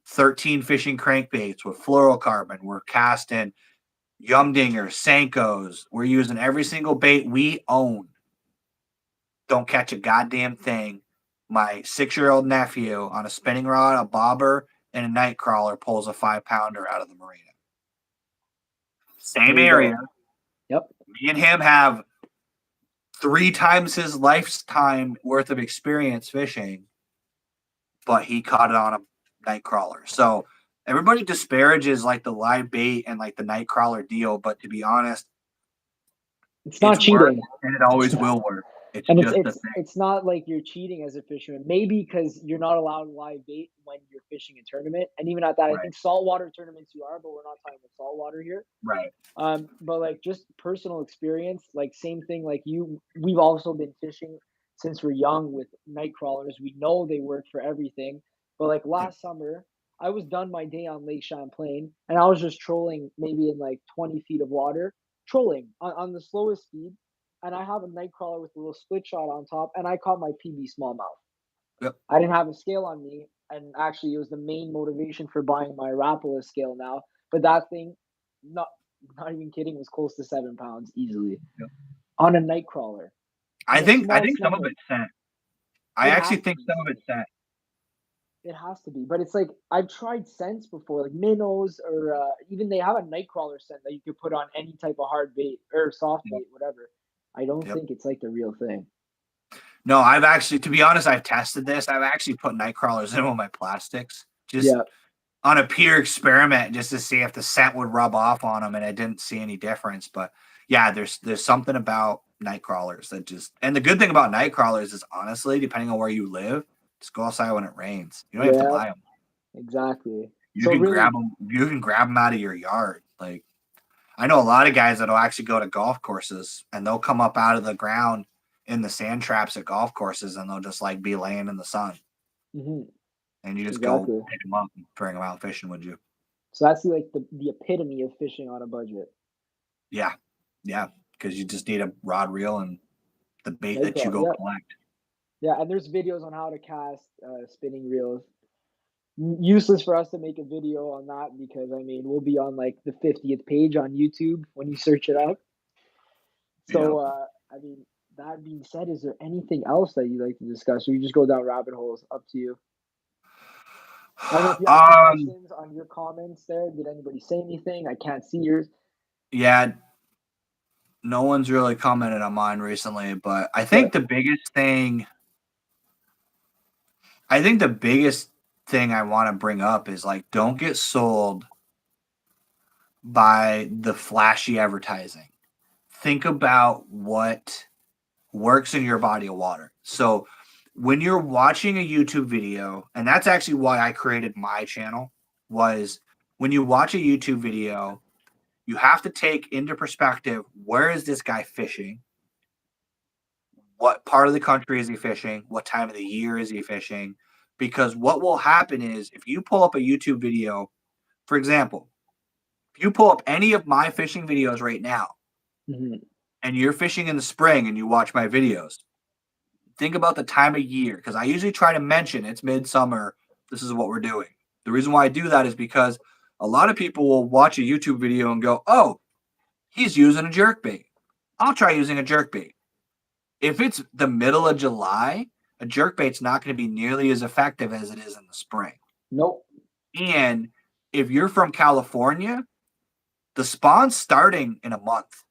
13 fishing crankbaits with fluorocarbon. We're casting Yumdingers, Senkos. We're using every single bait we own. Don't catch a goddamn thing. My 6-year-old nephew on a spinning rod, a bobber, and a night crawler pulls a 5-pounder out of the marina. Same area. Yep. Me and him have 3 times his lifetime worth of experience fishing, but he caught it on a night crawler. So everybody disparages like the live bait and like the night crawler deal, but to be honest, it's not cheating, and it always will work. It's and just a thing. it's not like you're cheating as a fisherman. Maybe because you're not allowed live bait when you're fishing a tournament, and even at that, Right. I think saltwater tournaments you are, but we're not talking about saltwater here. Right. But like just personal experience, like same thing. Like we've also been fishing since we're young with night crawlers. We know they work for everything. But like last summer, I was done my day on Lake Champlain, and I was just trolling maybe in like 20 feet of water, trolling on the slowest speed. And I have a night crawler with a little split shot on top, and I caught my PB smallmouth. Yep. I didn't have a scale on me, and actually, it was the main motivation for buying my Rapala scale now. But that thing, not even kidding, was close to 7 pounds easily on a night crawler. I think some of it's scent. I actually think some of it's scent. It has to be, but it's like I've tried scents before, like minnows, or even they have a night crawler scent that you could put on any type of hard bait or soft bait, whatever. I don't think it's like the real thing. No, I've actually, to be honest, I've tested this. I've actually put night crawlers in with my plastics, just on a pure experiment, just to see if the scent would rub off on them, and I didn't see any difference. But yeah, there's something about night crawlers that just, and the good thing about night crawlers is honestly, depending on where you live, just go outside when it rains. You don't have to buy them. Exactly. You can grab them. You can grab them out of your yard. Like, I know a lot of guys that'll actually go to golf courses and they'll come up out of the ground in the sand traps at golf courses, and they'll just like be laying in the sun. Mm-hmm. And you just go pick them up and bring them out fishing, would you? So that's like the epitome of fishing on a budget. Yeah. because you just need a rod reel and the bait That's that you all. go Yeah, collect. yeah. And there's videos on how to cast spinning reels. Useless for us to make a video on that because I mean we'll be on like the 50th page on YouTube when you search it up. Yeah. So I mean that being said, is there anything else that you'd like to discuss, or you just go down rabbit holes? Up to you. I don't know if you have Um. suggestions on your comments there. Did anybody say anything? I can't see yours. Yeah. No one's really commented on mine recently, but I Okay. think the biggest thing. I think the biggest thing I want to bring up is like, don't get sold by the flashy advertising. Think about what works in your body of water. So when you're watching a YouTube video, and that's actually why I created my channel, was when you watch a YouTube video, you have to take into perspective, where is this guy fishing? What part of the country is he fishing? What time of the year is he fishing? Because what will happen is if you pull up a YouTube video, for example, if you pull up any of my fishing videos right now Hmm. and you're fishing in the spring and you watch my videos, think about the time of year because I usually try to mention it's midsummer. This is what we're doing. The reason why I do that is because a lot of people will watch a YouTube video and go, oh, he's using a jerkbait. I'll try using a jerkbait. If it's the middle of July, a jerkbait's not going to be nearly as effective as it is in the spring. Nope. And if you're from California, the spawn's starting in a month.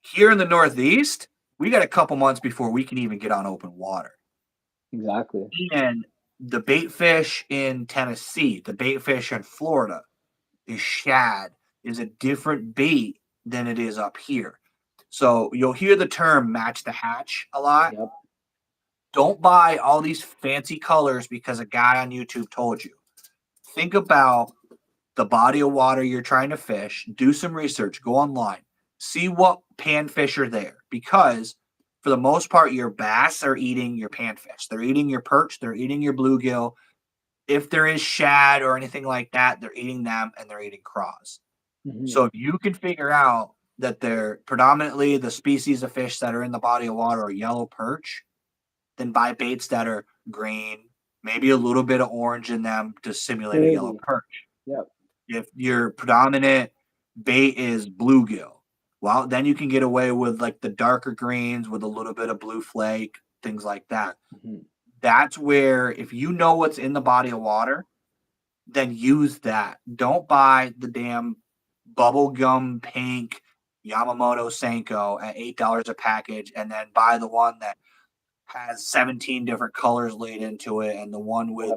Here in the Northeast, we got a couple months before we can even get on open water. Exactly. And the bait fish in Tennessee, the bait fish in Florida, is shad, is a different bait than it is up here. So you'll hear the term match the hatch a lot. Yep. Don't buy all these fancy colors because a guy on YouTube told you. Think about the body of water you're trying to fish, do some research, go online, see what panfish are there because for the most part, your bass are eating your panfish. They're eating your perch, they're eating your bluegill. If there is shad or anything like that, they're eating them and they're eating craws. Hmm. So if you can figure out that they're predominantly the species of fish that are in the body of water are yellow perch, then buy baits that are green, maybe a little bit of orange in them to simulate a yellow Crazy. perch. Yep. If your predominant bait is bluegill, well, then you can get away with like the darker greens with a little bit of blue flake, things like that. Hmm. That's where, if you know what's in the body of water, then use that. Don't buy the damn bubblegum pink Yamamoto Senko at $8 a package and then buy the one that has 17 different colors laid into it and the one with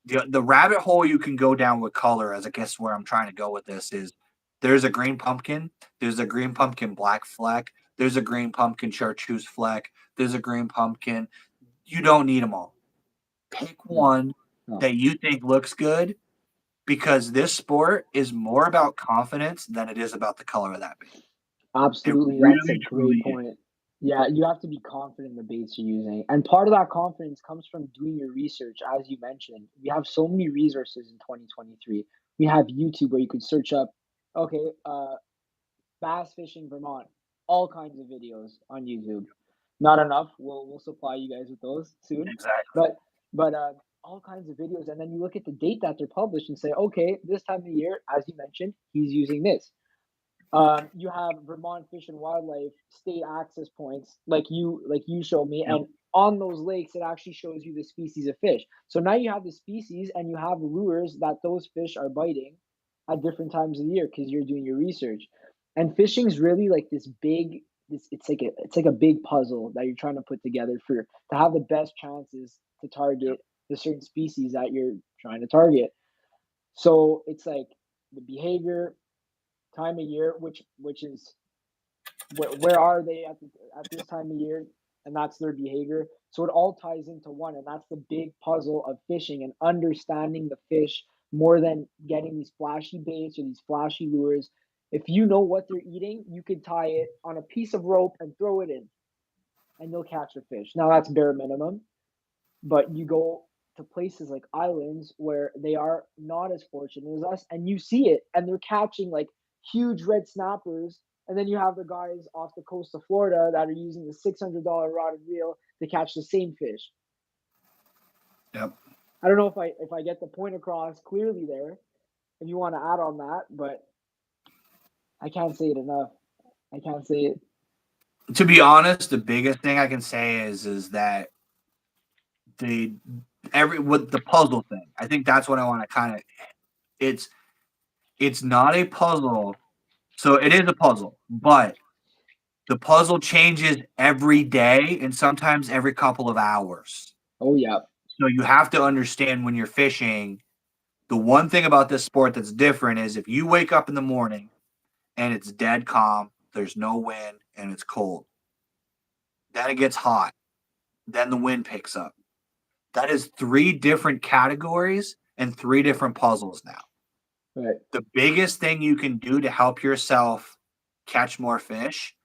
Yep. the rabbit hole you can go down with color, as I guess where I'm trying to go with this is there's a green pumpkin, there's a green pumpkin black fleck, there's a green pumpkin chartreuse fleck, there's a green pumpkin. You don't need them all. Pick No. one No. that you think looks good because this sport is more about confidence than it is about the color of that bait. It Absolutely. That's a really, great truly is. point. Yeah, you have to be confident in the baits you're using. And part of that confidence comes from doing your research. As you mentioned, we have so many resources in 2023. We have YouTube where you could search up, okay, bass fishing Vermont, all kinds of videos on YouTube. Not enough. We'll supply you guys with those soon. Exactly. But all kinds of videos, and then you look at the date that they're published and say, okay, this time of the year, as you mentioned, he's using this. You have Vermont Fish and Wildlife state access points, like you showed me, Yep. and on those lakes, it actually shows you the species of fish. So now you have the species, and you have lures that those fish are biting at different times of the year because you're doing your research. And fishing's really like this big, this it's like a big puzzle that you're trying to put together for to have the best chances to target the certain species that you're trying to target. So it's like the behavior, time of year, which is where are they at this time of year, and that's their behavior. So it all ties into one, and that's the big puzzle of fishing and understanding the fish more than getting these flashy baits or these flashy lures. If you know what they're eating, you could tie it on a piece of rope and throw it in, and you'll catch a fish. Now that's bare minimum, but you go to places like islands where they are not as fortunate as us, and you see it, and they're catching like huge red snappers And then you have the guys off the coast of Florida that are using the $600 rod and reel to catch the same fish. Yep. I don't know if I get the point across clearly there. If you want to add on that, but I can't say it enough. I can't say it. To be honest, the biggest thing I can say is that with the puzzle thing. I think that's what I want to kind of. It's not a puzzle, so it is a puzzle, but the puzzle changes every day and sometimes every couple of hours. Oh yeah. So you have to understand when you're fishing. The one thing about this sport that's different is if you wake up in the morning and it's dead calm, there's no wind, and it's cold. Then it gets hot. Then the wind picks up. That is 3 different categories and 3 different puzzles now. Right. The biggest thing you can do to help yourself catch more fish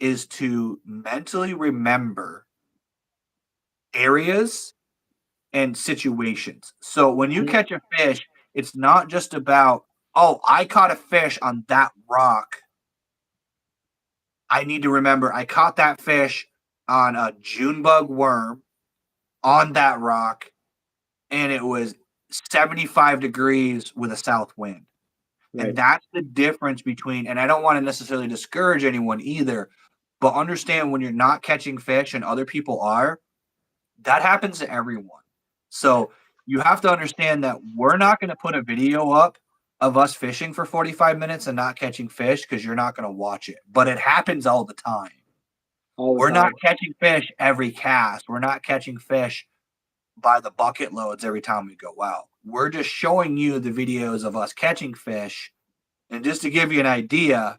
is to mentally remember areas and situations. So when you catch a fish, it's not just about, oh, I caught a fish on that rock. I need to remember I caught that fish on a June bug worm on that rock, and it was 75 degrees with a south wind. Right. And that's the difference between, and I don't want to necessarily discourage anyone either, but understand when you're not catching fish and other people are, that happens to everyone. So you have to understand that we're not going to put a video up of us fishing for 45 minutes and not catching fish because you're not going to watch it. But it happens all the time. We're not catching fish every cast. We're not catching fish by the bucket loads every time we go out. We're just showing you the videos of us catching fish. And just to give you an idea,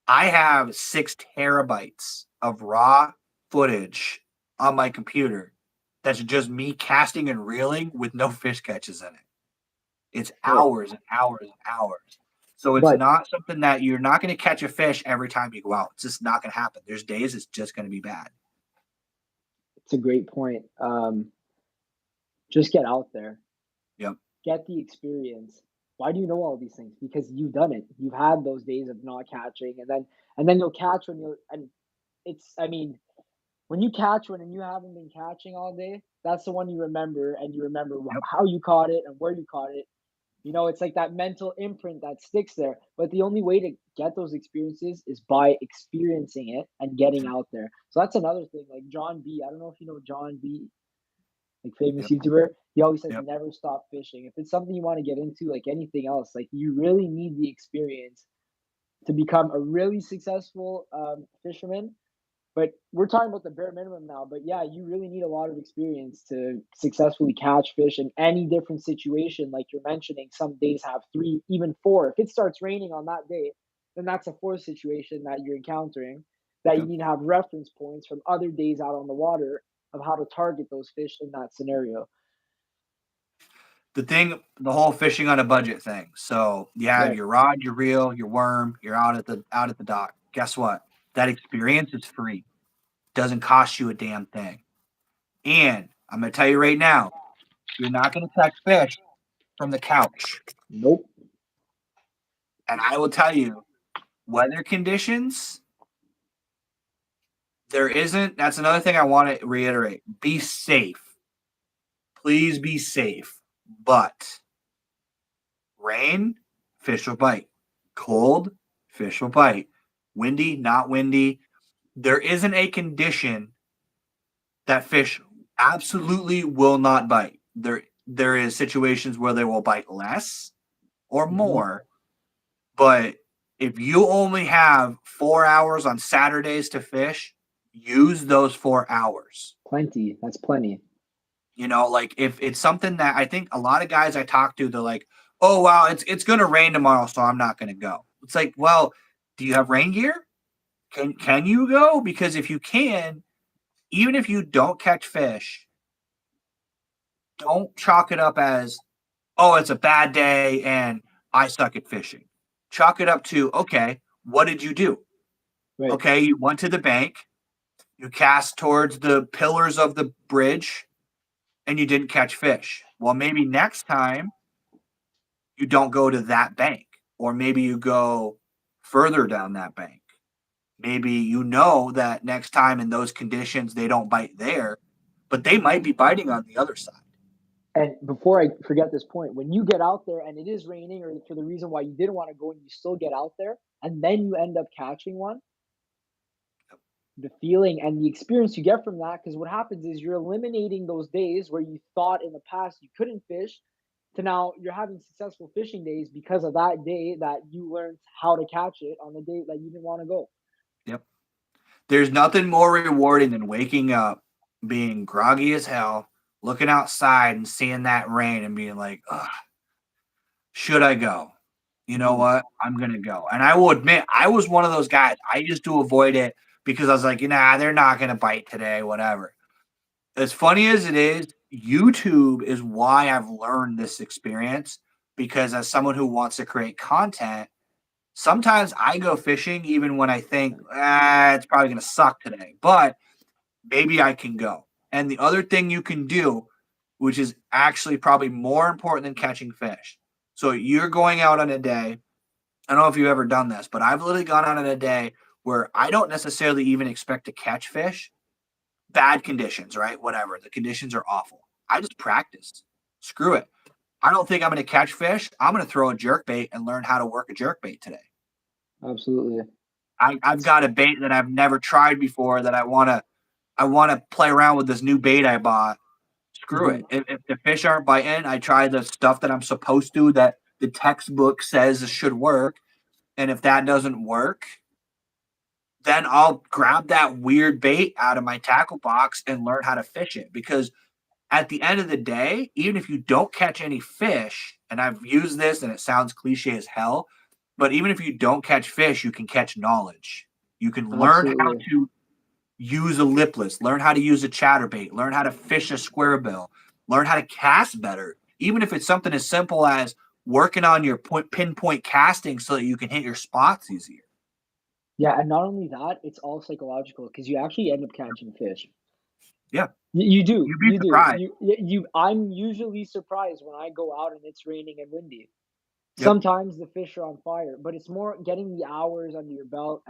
I have 6 terabytes of raw footage on my computer that's just me casting and reeling with no fish catches in it. It's hours and hours and hours. So it's not something that you're not going to catch a fish every time you go out. It's just not going to happen. There's days it's just going to be bad. It's a great point. Just get out there. Yep. Get the experience. Why do you know all these things? Because you've done it. You've had those days of not catching, and then you'll catch when you and it's. I mean, when you catch one and you haven't been catching all day, that's the one you remember, and you remember how you caught it and where you caught it. You know, it's like that mental imprint that sticks there. But the only way to get those experiences is by experiencing it and getting out there. So that's another thing. Like John B. I don't know if you know John B, like famous YouTuber. He always says never stop fishing. If it's something you want to get into, like anything else, like you really need the experience to become a really successful fisherman. But we're talking about the bare minimum now. But yeah, you really need a lot of experience to successfully catch fish in any different situation. Like you're mentioning, some days have 3, even 4. If it starts raining on that day, then that's a 4th situation that you're encountering that you need to have reference points from other days out on the water of how to target those fish in that scenario. The whole fishing on a budget thing. So you have your rod, your reel, your worm, you're out at the dock. Guess what? That experience is free. Doesn't cost you a damn thing. And I'm going to tell you right now, you're not going to catch fish from the couch. Nope. And I will tell you, weather conditions, that's another thing I want to reiterate. Be safe. Please be safe. But rain, fish will bite. Cold, fish will bite. Windy, not windy. There isn't a condition that fish absolutely will not bite. There is situations where they will bite less or more. But if you only have 4 hours on Saturdays to fish, use those 4 hours. Plenty. That's plenty. You know, like if it's something that I think a lot of guys I talk to, they're like, oh, wow, it's going to rain tomorrow, so I'm not going to go. It's like, well, do you have rain gear? Can you go? Because if you can, even if you don't catch fish, don't chalk it up as, oh, it's a bad day and I suck at fishing. Chalk it up to, okay, what did you do? Right. Okay, you went to the bank, you cast towards the pillars of the bridge, and you didn't catch fish. Well, maybe next time you don't go to that bank, or maybe you go further down that bank. maybe you know that next time in those conditions they don't bite there, but they might be biting on the other side. And before I forget this point, when you get out there and it is raining, or for the reason why you didn't want to go and you still get out there, and then you end up catching one, the feeling and the experience you get from that, because what happens is you're eliminating those days where you thought in the past you couldn't fish, to now you're having successful fishing days because of that day that you learned how to catch it on the day that you didn't want to go. Yep. There's nothing more rewarding than waking up, being groggy as hell, looking outside and seeing that rain and being like, ugh, should I go? You know Mhm. what? I'm going to go. And I will admit, I was one of those guys. I used to avoid it because I was like, nah, they're not going to bite today, whatever. As funny as it is, YouTube is why I've learned this experience, because as someone who wants to create content, sometimes I go fishing even when I think, it's probably going to suck today, but maybe I can go. And the other thing you can do, which is actually probably more important than catching fish. So you're going out on a day. I don't know if you've ever done this, but I've literally gone out on a day where I don't necessarily even expect to catch fish. Bad conditions, right? Whatever. The conditions are awful. I just practiced. Screw it. I don't think I'm going to catch fish. I'm going to throw a jerk bait and learn how to work a jerk bait today. Absolutely. I've got a bait that I've never tried before that I want to play around with this new bait I bought. Screw Mhm. it. If the fish aren't biting, I try the stuff that I'm supposed to, that the textbook says should work. And if that doesn't work, then I'll grab that weird bait out of my tackle box and learn how to fish it. Because at the end of the day, even if you don't catch any fish, and I've used this and it sounds cliche as hell, but even if you don't catch fish, you can catch knowledge. You can learn how Absolutely. to use a lipless, learn how to use a chatterbait, learn how to fish a square bill, learn how to cast better. Even if it's something as simple as working on your pinpoint casting so that you can hit your spots easier. Yeah, and not only that, it's all psychological because you actually end up catching fish. Yeah, You do, you'd be you do. surprised. I'm usually surprised when I go out and it's raining and windy. Yep. Sometimes the fish are on fire, but it's more getting the hours under your belt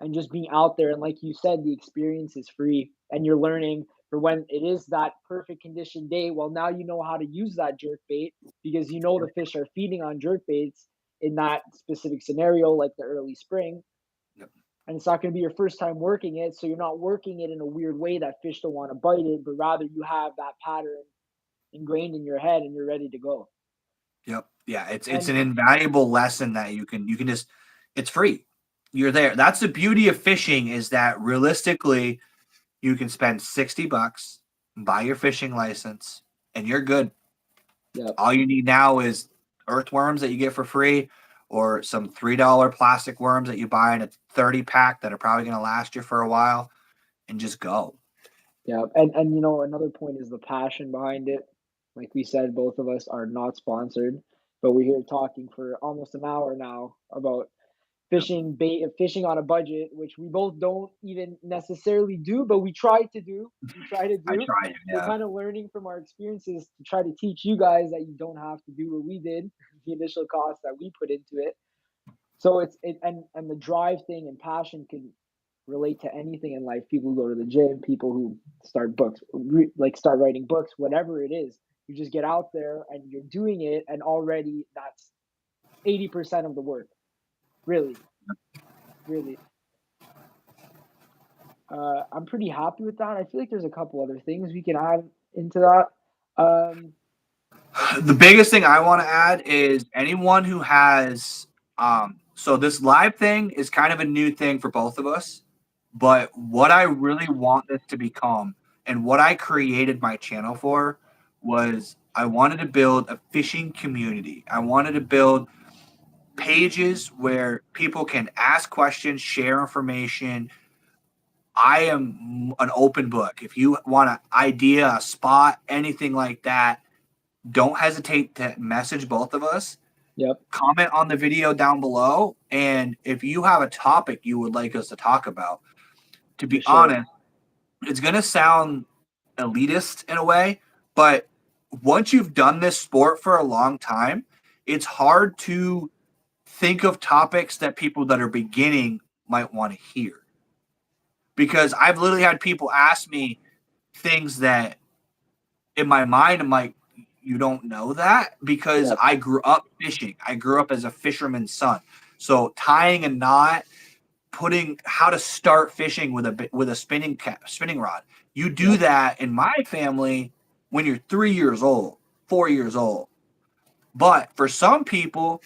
and just being out there, and like you said, the experience is free, and you're learning for when it is that perfect condition day. Well, now you know how to use that jerk bait because you know the fish are feeding on jerk baits in that specific scenario, like the early spring, Yep. and it's not going to be your first time working it, so you're not working it in a weird way that fish don't want to bite it, but rather you have that pattern ingrained in your head and you're ready to go. Yep. Yeah, it's And an invaluable lesson that you can just, it's free. You're there. That's the beauty of fishing, is that realistically you can spend 60 bucks, buy your fishing license, and you're good. yeah, All you need now is earthworms that you get for free, or some $3 plastic worms that you buy in a 30 pack that are probably going to last you for a while, and just go. yeah, and you know, another point is the passion behind it. Like we said, both of us are not sponsored, but we're here talking for almost an hour now about Yep. fishing on a budget, which we both don't even necessarily do, but we try to do. We try to I do. tried it. We're Yeah. kind of learning from our experiences to try to teach you guys that you don't have to do what we did, the initial cost that we put into it. So and the drive thing and passion can relate to anything in life. People who go to the gym, people who start books, like start writing books, whatever it is. You just get out there and you're doing it, and already that's 80% of the work. Really, really. I'm pretty happy with that. I feel like there's a couple other things we can add into that. Um, The biggest thing I want to add is anyone who has so this live thing is kind of a new thing for both of us, but what I really want this to become, and what I created my channel for, was I wanted to build a fishing community. I wanted to build pages where people can ask questions, share information. I am an open book. If you want an idea, a spot, anything like that, don't hesitate to message both of us. yep, Comment on the video down below. And if you have a topic you would like us to talk about, to for be sure. honest, it's going to sound elitist in a way, but once you've done this sport for a long time, it's hard to think of topics that people that are beginning might want to hear. Because I've literally had people ask me things that in my mind, I'm like, you don't know that? Because I grew up fishing. I grew up as a fisherman's son. So tying a knot, putting how to start fishing with a spinning rod. You do that in my family when you're 3 years old, 4 years old. But for some people,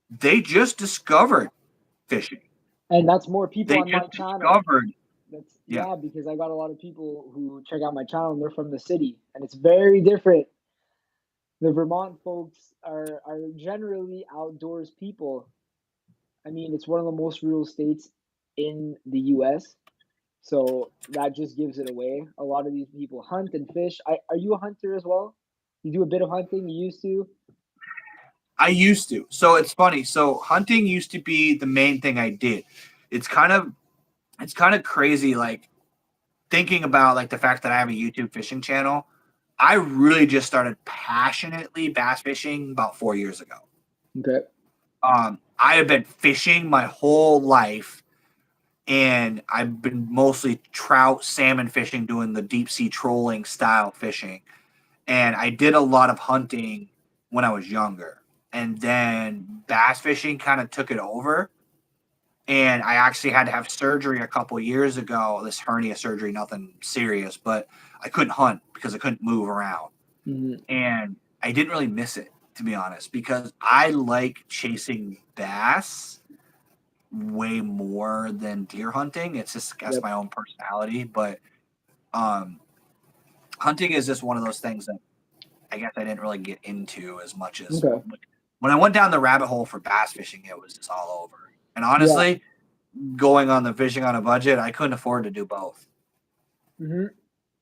they just discovered fishing. And that's more people They on my just channel. discovered. That's Yeah. because I got a lot of people who check out my channel and they're from the city, and it's very different. The Vermont folks are generally outdoors people. I mean, it's one of the most rural states in the US. So that just gives it away. A lot of these people hunt and fish. Are you a hunter as well? You do a bit of hunting, you used to? I used to. So it's funny. So hunting used to be the main thing I did. It's kind of crazy, like thinking about like the fact that I have a YouTube fishing channel. I really just started passionately bass fishing about 4 years ago. Okay. I have been fishing my whole life, and I've been mostly trout, salmon fishing, doing the deep sea trolling style fishing. And I did a lot of hunting when I was younger. And then bass fishing kind of took it over. And I actually had to have surgery a couple years ago, this hernia surgery, nothing serious, but I couldn't hunt because I couldn't move around. Mm-hmm. And I didn't really miss it, to be honest, because I like chasing bass way more than deer hunting. It's just, I guess, my own personality. But hunting is just one of those things that I guess I didn't really get into as much as when I went down the rabbit hole for bass fishing, it was just all over. And honestly, going on the fishing on a budget, I couldn't afford to do both. Mm-hmm.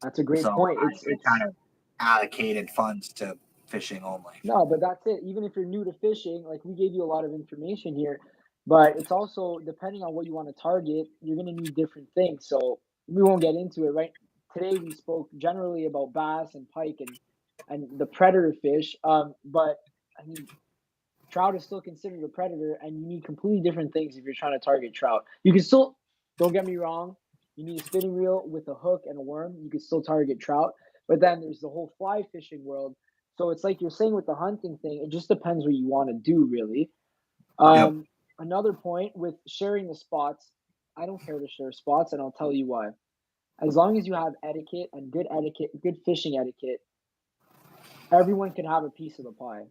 That's a great point. It's kind of allocated funds to fishing only. No, but that's it. Even if you're new to fishing, like we gave you a lot of information here, but it's also depending on what you want to target, you're going to need different things. So we won't get into it, right? Today we spoke generally about bass and pike and the predator fish. But I mean, trout is still considered a predator, and you need completely different things if you're trying to target trout. You can still, don't get me wrong, you need a spinning reel with a hook and a worm. You can still target trout, but then there's the whole fly fishing world. So it's like you're saying with the hunting thing, it just depends what you want to do, really. Another point with sharing the spots, I don't care to share spots, and I'll tell you why. As long as you have etiquette, good fishing etiquette, everyone can have a piece of the pie.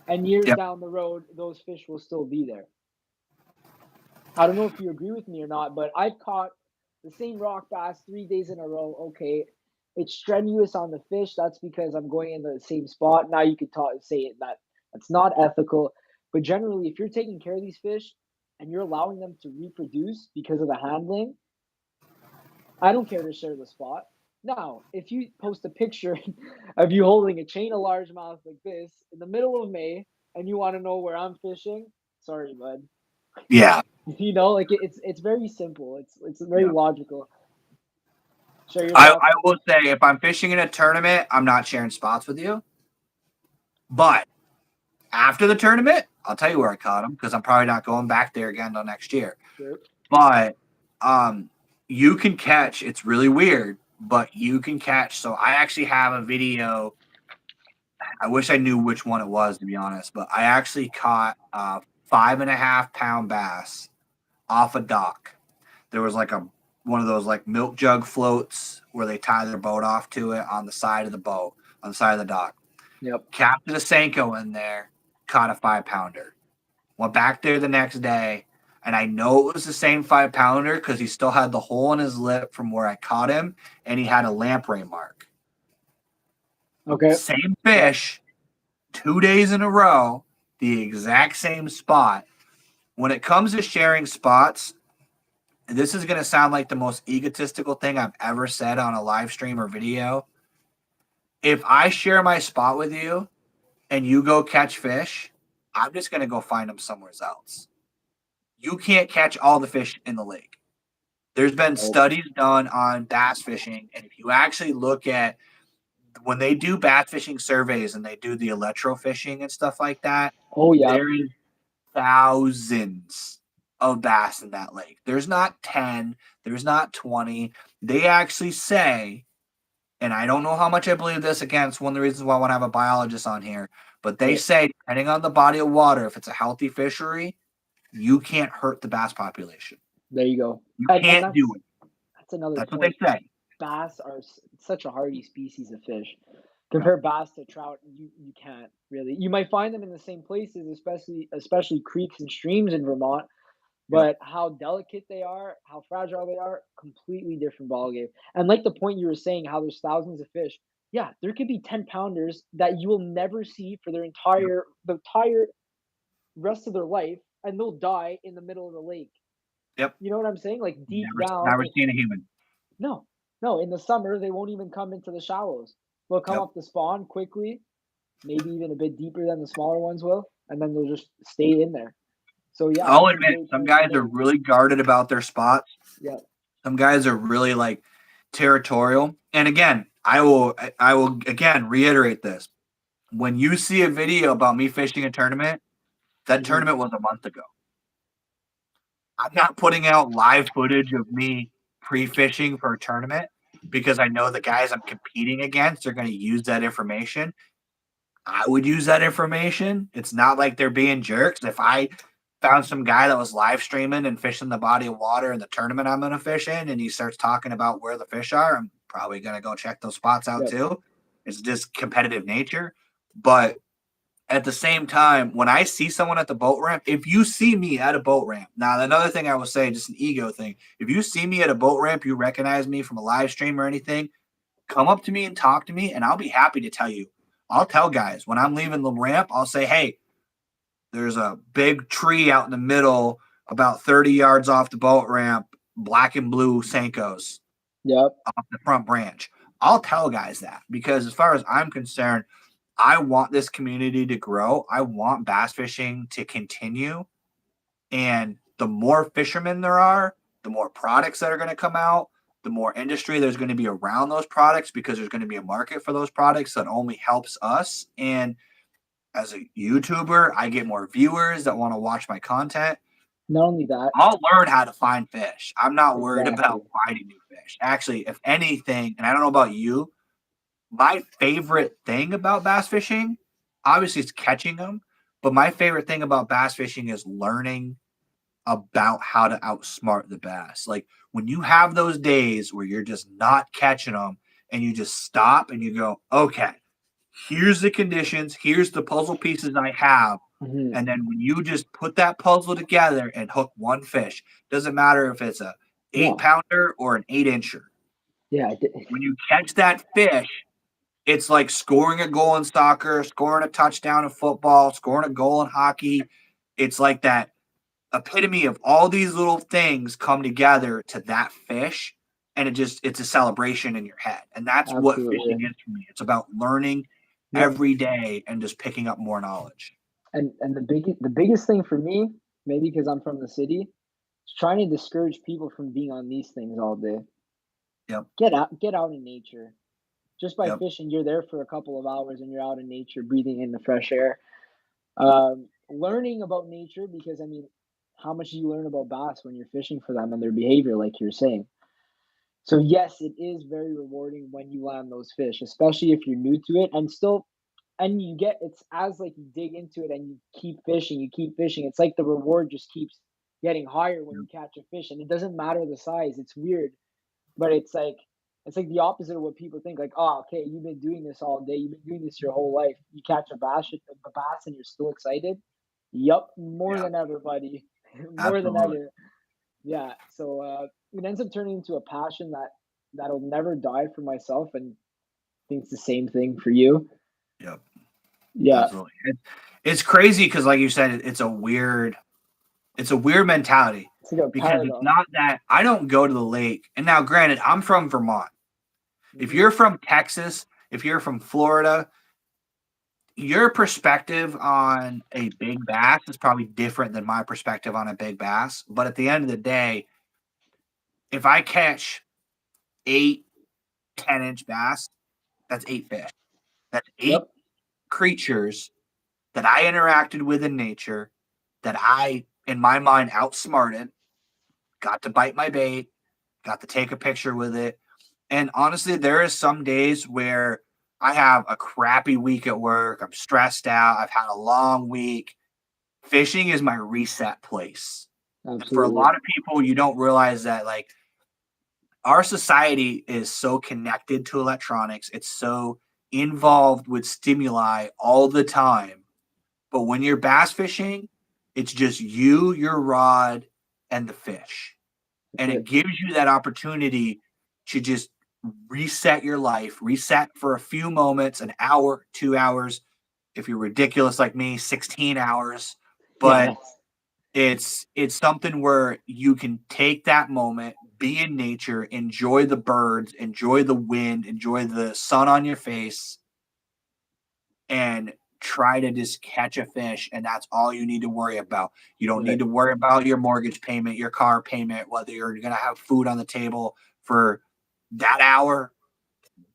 And years down the road, those fish will still be there. I don't know if you agree with me or not, but I've caught the same rock bass 3 days in a row. Okay, it's strenuous on the fish. That's because I'm going in the same spot. Now you could say that that's not ethical. But generally, if you're taking care of these fish and you're allowing them to reproduce because of the handling, I don't care to share the spot. Now, if you post a picture of you holding a chain of largemouth like this in the middle of May and you want to know where I'm fishing, sorry, bud. Yeah. You know, like it's very simple. It's very logical. I will say, if I'm fishing in a tournament, I'm not sharing spots with you. But after the tournament, I'll tell you where I caught them because I'm probably not going back there again until next year. Sure. But you can catch. It's really weird, but you can catch. So I actually have a video. I wish I knew which one it was, to be honest, but I actually caught a 5.5 pound bass off a dock. There was like one of those like milk jug floats where they tie their boat off to it on the side of the boat, on the side of the dock. Yep. Captain a Senko in there, caught a 5 pounder. Went back there the next day, and I know it was the same 5 pounder because he still had the hole in his lip from where I caught him, and he had a lamprey mark. Okay. Same fish, 2 days in a row, the exact same spot. When it comes to sharing spots, this is going to sound like the most egotistical thing I've ever said on a live stream or video. If I share my spot with you and you go catch fish, I'm just going to go find them somewhere else. You can't catch all the fish in the lake. There's been studies done on bass fishing, and if you actually look at when they do bass fishing surveys and they do the electrofishing and stuff like that, there is thousands of bass in that lake. There's not 10, there's not 20. They actually say, and I don't know how much I believe this, again, it's one of the reasons why I want to have a biologist on here, but they say, depending on the body of water, if it's a healthy fishery, you can't hurt the bass population. There you go. You And can't do it. That's another That's what point. they say. Bass are such a hardy species of fish. Compare bass to trout, you can't really. You might find them in the same places, especially creeks and streams in Vermont, but how delicate they are, how fragile they are, completely different ballgame. And like the point you were saying, how there's thousands of fish. Yeah, there could be 10 pounders that you will never see for the entire rest of their life, and they'll die in the middle of the lake. Yep. You know what I'm saying? Like deep down. Never seen a human. No, no. In the summer, they won't even come into the shallows. They'll come up to spawn quickly, maybe even a bit deeper than the smaller ones will, and then they'll just stay in there. So yeah, I'll admit, some guys are really guarded about their spots. Yeah. Some guys are really like territorial. And again, I will again reiterate this. When you see a video about me fishing a tournament, that tournament was a month ago. I'm not putting out live footage of me pre-fishing for a tournament because I know the guys I'm competing against are going to use that information. I would use that information. It's not like they're being jerks. If I found some guy that was live streaming and fishing the body of water in the tournament I'm going to fish in, and he starts talking about where the fish are, I'm probably going to go check those spots out too. It's just competitive nature. But at the same time, when I see someone at the boat ramp, if you see me at a boat ramp, now another thing I will say, just an ego thing, if you see me at a boat ramp, you recognize me from a live stream or anything, come up to me and talk to me, and I'll be happy to tell you. I'll tell guys when I'm leaving the ramp, I'll say, hey, there's a big tree out in the middle about 30 yards off the boat ramp, black and blue Senkos off the front branch. I'll tell guys that because as far as I'm concerned, I want this community to grow. I want bass fishing to continue. And the more fishermen there are, the more products that are going to come out, the more industry there's going to be around those products because there's going to be a market for those products that only helps us. And as a YouTuber, I get more viewers that want to watch my content. Not only that, I'll learn how to find fish. I'm not worried about finding new fish. Actually, if anything, and I don't know about you, my favorite thing about bass fishing, obviously it's catching them, but my favorite thing about bass fishing is learning about how to outsmart the bass. Like when you have those days where you're just not catching them and you just stop and you go, okay, here's the conditions, here's the puzzle pieces I have. And then when you just put that puzzle together and hook one fish, doesn't matter if it's a 8-pounder or an 8-incher. Yeah. When you catch that fish, it's like scoring a goal in soccer, scoring a touchdown in football, scoring a goal in hockey. It's like that epitome of all these little things come together to that fish, and it's a celebration in your head. And that's what fishing is for me. It's about learning every day and just picking up more knowledge. And the biggest thing for me, maybe because I'm from the city, is trying to discourage people from being on these things all day. Yep. Get out in nature. Just by fishing, you're there for a couple of hours and you're out in nature, breathing in the fresh air. Learning about nature, because I mean, how much do you learn about bass when you're fishing for them and their behavior, like you're saying? So yes, it is very rewarding when you land those fish, especially if you're new to it, and you get it's as like you dig into it and you keep fishing. It's like the reward just keeps getting higher when you catch a fish, and it doesn't matter the size. It's weird, but it's like the opposite of what people think. Like, oh, okay, you've been doing this all day. You've been doing this your whole life. You catch a bass, and you're still excited. Yup, more than ever, buddy. More than ever. Yeah. So it ends up turning into a passion that'll never die for myself, and I think it's the same thing for you. Yep. Yeah. Absolutely. It's crazy because, like you said, it's a weird mentality. Because it's not that I don't go to the lake. And now, granted, I'm from Vermont. If you're from Texas, if you're from Florida, your perspective on a big bass is probably different than my perspective on a big bass. But at the end of the day, if I catch 8 10-inch bass, that's 8 fish. That's 8 creatures that I interacted with in nature, that I in my mind, outsmarted, got to bite my bait, got to take a picture with it. And honestly, there is some days where I have a crappy week at work. I'm stressed out. I've had a long week. Fishing is my reset place. And for a Absolutely. lot of people, you don't realize that like our society is so connected to electronics. It's so involved with stimuli all the time. But when you're bass fishing, it's just you, your rod, and the fish. That's And it it. gives you that opportunity to just reset your life, reset for a few moments, an hour, 2 hours. If you're ridiculous like me, 16 hours. But Yes. it's something where you can take that moment, be in nature, enjoy the birds, enjoy the wind, enjoy the sun on your face, and try to just catch a fish. And that's all you need to worry about. You don't need Right. to worry about your mortgage payment, your car payment, whether you're going to have food on the table for that hour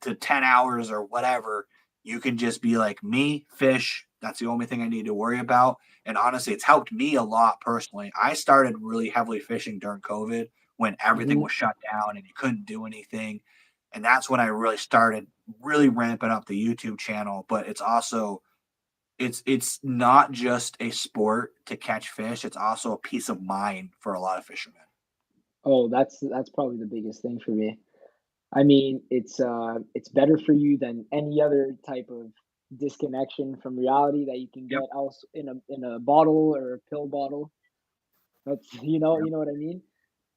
to 10 hours or whatever. You can just be like, me, fish. That's the only thing I need to worry about. And honestly, it's helped me a lot personally. I started really heavily fishing during COVID when everything Hmm. was shut down and you couldn't do anything. And that's when I really started really ramping up the YouTube channel. But it's also it's not just a sport to catch fish, it's also a peace of mind for a lot of fishermen. Oh, that's probably the biggest thing for me. I mean, it's better for you than any other type of disconnection from reality that you can Yep. get else in a bottle or a pill bottle. That's Yep. you know what I mean?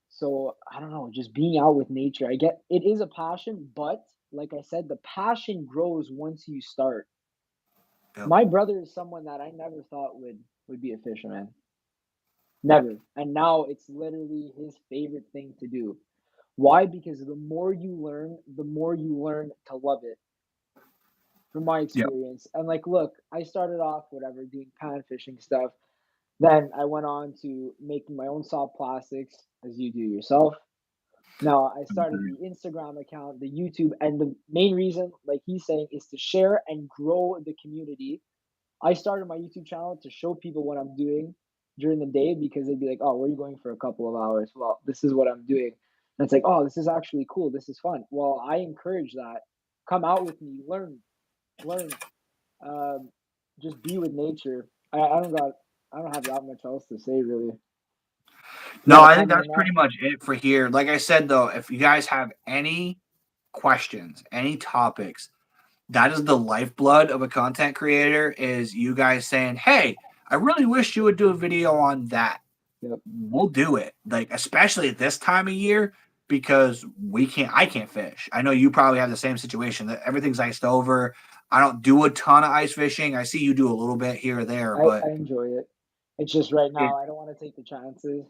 So I don't know, just being out with nature. I get it is a passion, but like I said, the passion grows once you start. Yep. My brother is someone that I never thought would be a fisherman. Never. And now it's literally his favorite thing to do. Why? Because the more you learn to love it, from my Yep. experience. And like, look, I started off whatever doing pan fishing stuff. Then I went on to making my own soft plastics, as you do yourself. Now I started the Instagram account, the YouTube, and the main reason, like he's saying, is to share and grow the community. I started my YouTube channel to show people what I'm doing during the day because they'd be like, "Oh, where are you going for a couple of hours?" Well, this is what I'm doing. And it's like, "Oh, this is actually cool. This is fun." Well, I encourage that. Come out with me, learn, um, just be with nature. I don't have that much else to say really. You No, got a I think comment that's on that? pretty much it for here. Like I said, though, if you guys have any questions, any topics, that is the lifeblood of a content creator is you guys saying, hey, I really wish you would do a video on that. Yep. We'll do it. Like, especially at this time of year, because I can't fish. I know you probably have the same situation that everything's iced over. I don't do a ton of ice fishing. I see you do a little bit here or there, but I enjoy it. It's just right it, now I don't want to take the chances.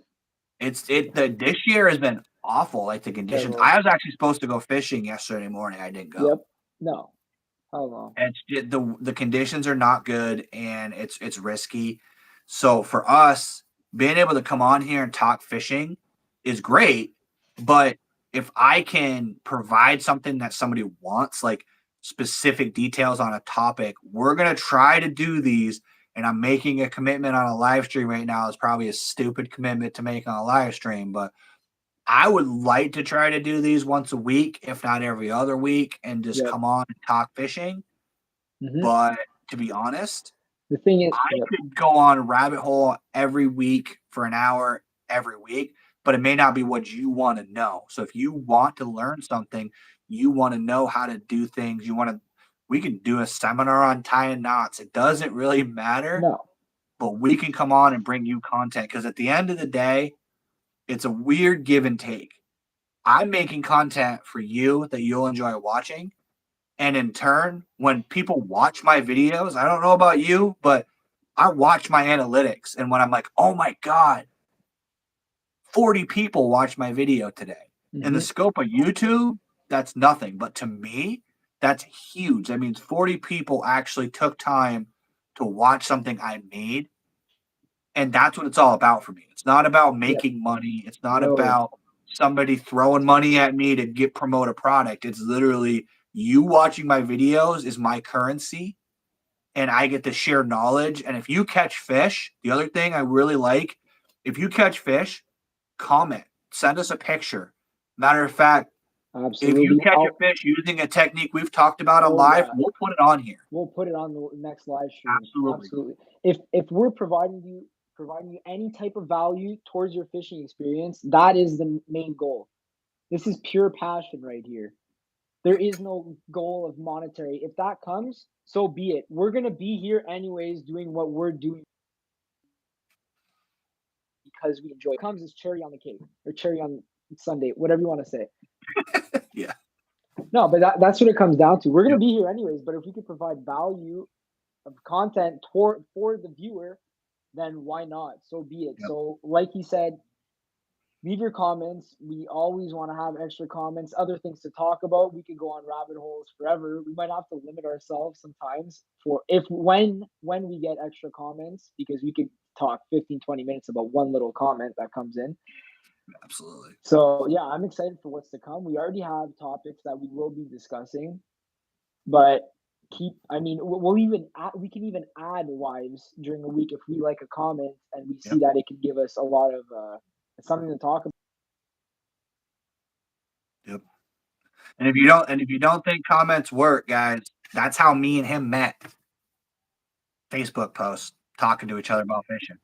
the this year has been awful. Like the conditions. Terrible. I was actually supposed to go fishing yesterday morning. I didn't go. Yep. No. How long? It's the conditions are not good and it's risky. So for us, being able to come on here and talk fishing is great, but if I can provide something that somebody wants, like specific details on a topic, we're gonna try to do these. And I'm making a commitment on a live stream right now. It's probably a stupid commitment to make on a live stream, but I would like to try to do these once a week, if not every other week, and just Yep. come on and talk fishing. Hmm. But to be honest, The thing is, I yep. could go on a rabbit hole every week for an hour every week, but it may not be what you want to know. So if you want to learn something, you want to know how to do things, we can do a seminar on tying knots. It doesn't really matter, No. but we can come on and bring you content because at the end of the day, it's a weird give and take. I'm making content for you that you'll enjoy watching. And in turn, when people watch my videos, I don't know about you, but I watch my analytics. And when I'm like, oh my God, 40 people watched my video today. In the Hmm. scope of YouTube, that's nothing. But to me, that's huge. That means 40 people actually took time to watch something I made. And that's what it's all about for me. It's not about Yep. making money. It's not No. about somebody throwing money at me to get promote a product. It's literally you watching my videos is my currency and I get to share knowledge. And if you catch fish, the other thing I really like if you catch fish, comment, send us a picture. Matter of fact, Absolutely. if you catch a fish using a technique we've talked about on live, we'll put it on here. We'll put it on the next live stream. Absolutely. If we're providing you any type of value towards your fishing experience, that is the main goal. This is pure passion right here. There is no goal of monetary. If that comes, so be it. We're gonna be here anyways, doing what we're doing because we enjoy. It comes as cherry on the cake or cherry on Sunday, whatever you want to say. Yeah. No, but that's what it comes down to. We're gonna be here anyways, but if we could provide value of content for the viewer, then why not? So be it. Yep. So, like he said, leave your comments. We always want to have extra comments, other things to talk about. We could go on rabbit holes forever. We might have to limit ourselves sometimes for if when we get extra comments, because we could talk 15, 20 minutes about one little comment that comes in. Absolutely. So yeah, I'm excited for what's to come. We already have topics that we will be discussing, but we can even add lives during the week if we like a comment and we see that it can give us a lot of something to talk about. Yep. And if you don't think comments work, guys, that's how me and him met. Facebook posts talking to each other about fishing.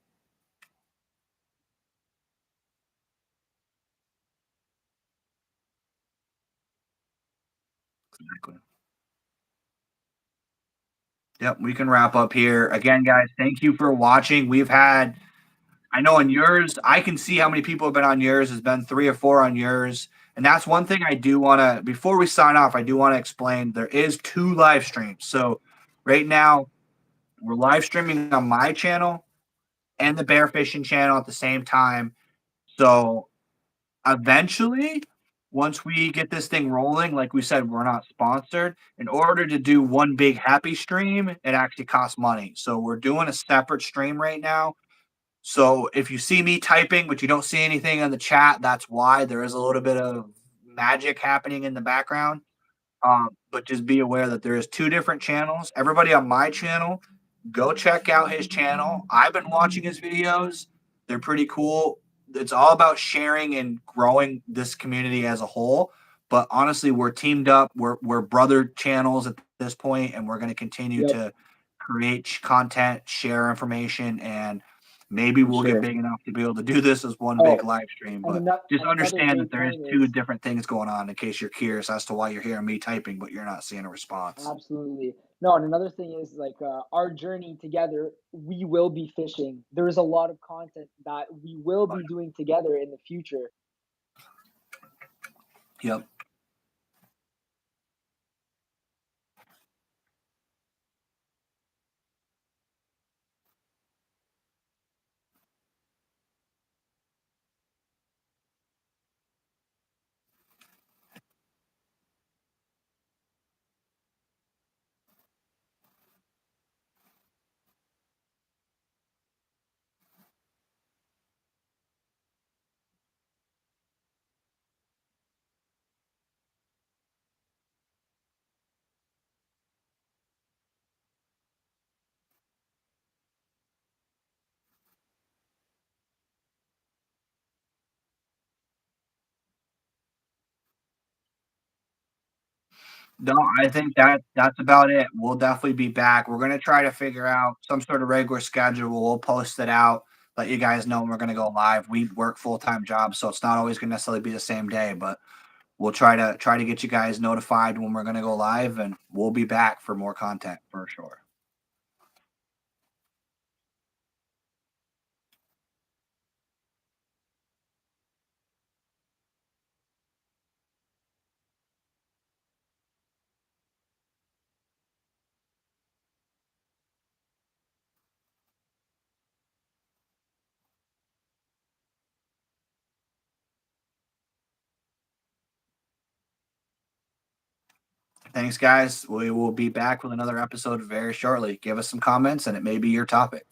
Exactly. Yep, we can wrap up here. Again, guys, thank you for watching. I know on yours, I can see how many people have been on yours. There's been 3 or 4 on yours. And that's one thing I do want to, before we sign off, I do want to explain there is 2 live streams. So right now, we're live streaming on my channel and the Bear Fishing channel at the same time. So eventually, once we get this thing rolling, like we said, we're not sponsored. In order to do one big happy stream, it actually costs money. So we're doing a separate stream right now. So if you see me typing, but you don't see anything in the chat, that's why. There is a little bit of magic happening in the background. But just be aware that there is 2 different channels. Everybody on my channel, go check out his channel. I've been watching his videos. They're pretty cool. It's all about sharing and growing this community as a whole. But honestly, we're teamed up. We're brother channels at this point, and we're going to continue to create content, share information, and maybe we'll get big enough to be able to do this as one big live stream. But just understand that there is 2 different things going on in case you're curious as to why you're hearing me typing, but you're not seeing a response. Absolutely. No, and another thing is like our journey together, we will be fishing. There is a lot of content that we will be doing together in the future. Yep. No, I think that's about it. We'll definitely be back. We're gonna try to figure out some sort of regular schedule. We'll post it out, let you guys know when we're gonna go live. We work full-time jobs, so it's not always gonna necessarily be the same day, but we'll try to get you guys notified when we're gonna go live, and we'll be back for more content for sure. Thanks, guys. We will be back with another episode very shortly. Give us some comments, and it may be your topic.